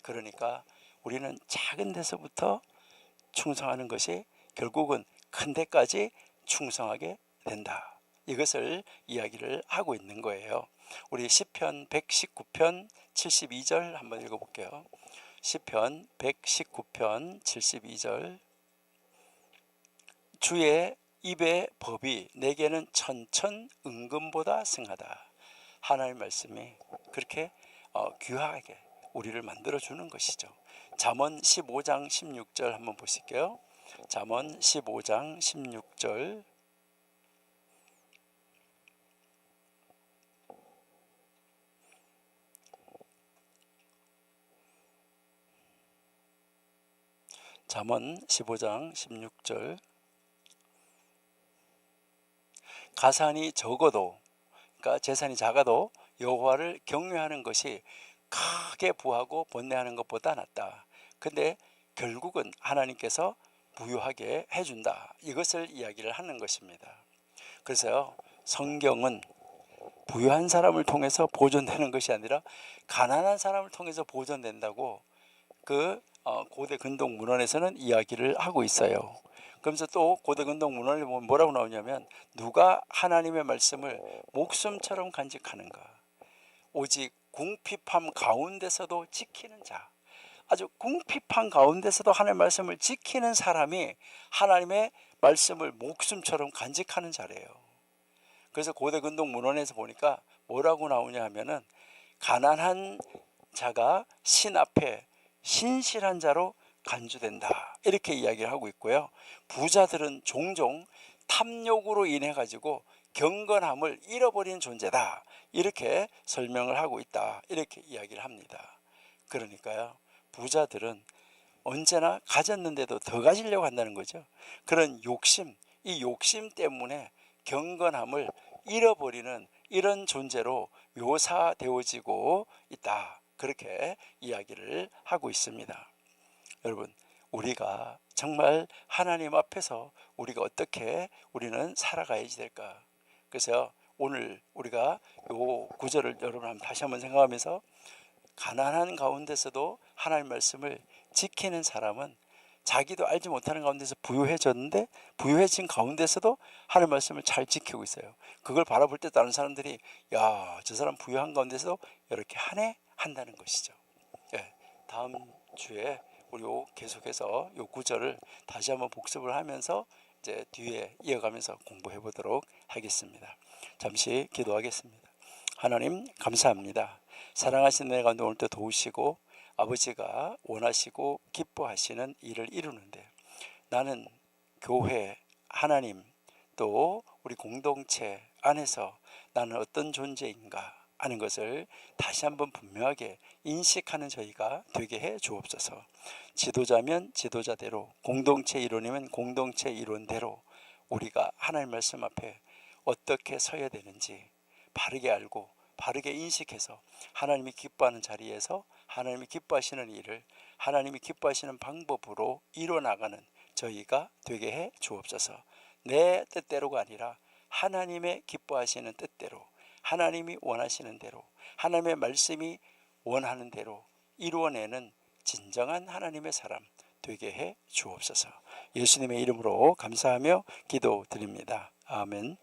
그러니까 우리는 작은 데서부터 충성하는 것이 결국은 큰 데까지 충성하게 된다. 이것을 이야기를 하고 있는 거예요. 우리 시편 119편 72절 한번 읽어볼게요. 시편 119편 72절. 주의 입의 법이 내게는 천천응금보다 승하다. 하나님의 말씀이 그렇게 귀하게 우리를 만들어주는 것이죠. 잠언 15장 16절 한번 보실게요. 잠언 15장 16절. 잠언 15장 16절. 가산이 적어도, 그러니까 재산이 작아도 여호와를 경외하는 것이 크게 부하고 번뇌하는 것보다 낫다. 근데 결국은 하나님께서 부유하게 해준다. 이것을 이야기를 하는 것입니다. 그래서 성경은 부유한 사람을 통해서 보존되는 것이 아니라 가난한 사람을 통해서 보존된다고 그 고대 근동 문헌에서는 이야기를 하고 있어요. 그러면서 또 고대 근동 문헌에 보면 뭐라고 나오냐면, 누가 하나님의 말씀을 목숨처럼 간직하는가? 오직 궁핍함 가운데서도 지키는 자. 아주 궁핍한 가운데서도 하나님의 말씀을 지키는 사람이 하나님의 말씀을 목숨처럼 간직하는 자래요. 그래서 고대 근동 문헌에서 보니까 뭐라고 나오냐 하면은, 가난한 자가 신 앞에 신실한 자로 간주된다. 이렇게 이야기를 하고 있고요. 부자들은 종종 탐욕으로 인해 가지고 경건함을 잃어버린 존재다. 이렇게 설명을 하고 있다. 이렇게 이야기를 합니다. 그러니까요, 부자들은 언제나 가졌는데도 더 가지려고 한다는 거죠. 그런 욕심, 이 욕심 때문에 경건함을 잃어버리는 이런 존재로 묘사되어지고 있다. 그렇게 이야기를 하고 있습니다. 여러분, 우리가 정말 하나님 앞에서 우리가 어떻게 우리는 살아가야지 될까? 그래서 오늘 우리가 요 구절을 여러분 다시 한번 생각하면서, 가난한 가운데서도 하나님 말씀을 지키는 사람은 자기도 알지 못하는 가운데서 부유해졌는데, 부유해진 가운데서도 하나님 말씀을 잘 지키고 있어요. 그걸 바라볼 때 다른 사람들이, 야, 저 사람 부유한 가운데서도 이렇게 하네? 한다는 것이죠. 예, 다음 주에 우리 계속해서 요 구절을 다시 한번 복습을 하면서 이제 뒤에 이어가면서 공부해 보도록 하겠습니다. 잠시 기도하겠습니다. 하나님, 감사합니다. 사랑하시는 내 가운데 오늘도 도우시고 아버지가 원하시고 기뻐하시는 일을 이루는데, 나는 교회, 하나님, 또 우리 공동체 안에서 나는 어떤 존재인가 하는 것을 다시 한번 분명하게 인식하는 저희가 되게 해 주옵소서. 지도자면 지도자대로, 공동체 이론이면 공동체 이론대로 우리가 하나님 말씀 앞에 어떻게 서야 되는지 바르게 알고 바르게 인식해서 하나님이 기뻐하는 자리에서 하나님이 기뻐하시는 일을 하나님이 기뻐하시는 방법으로 이뤄나가는 저희가 되게 해 주옵소서. 내 뜻대로가 아니라 하나님의 기뻐하시는 뜻대로, 하나님이 원하시는 대로, 하나님의 말씀이 원하는 대로 이루어내는 진정한 하나님의 사람 되게 해 주옵소서. 예수님의 이름으로 감사하며 기도드립니다. 아멘.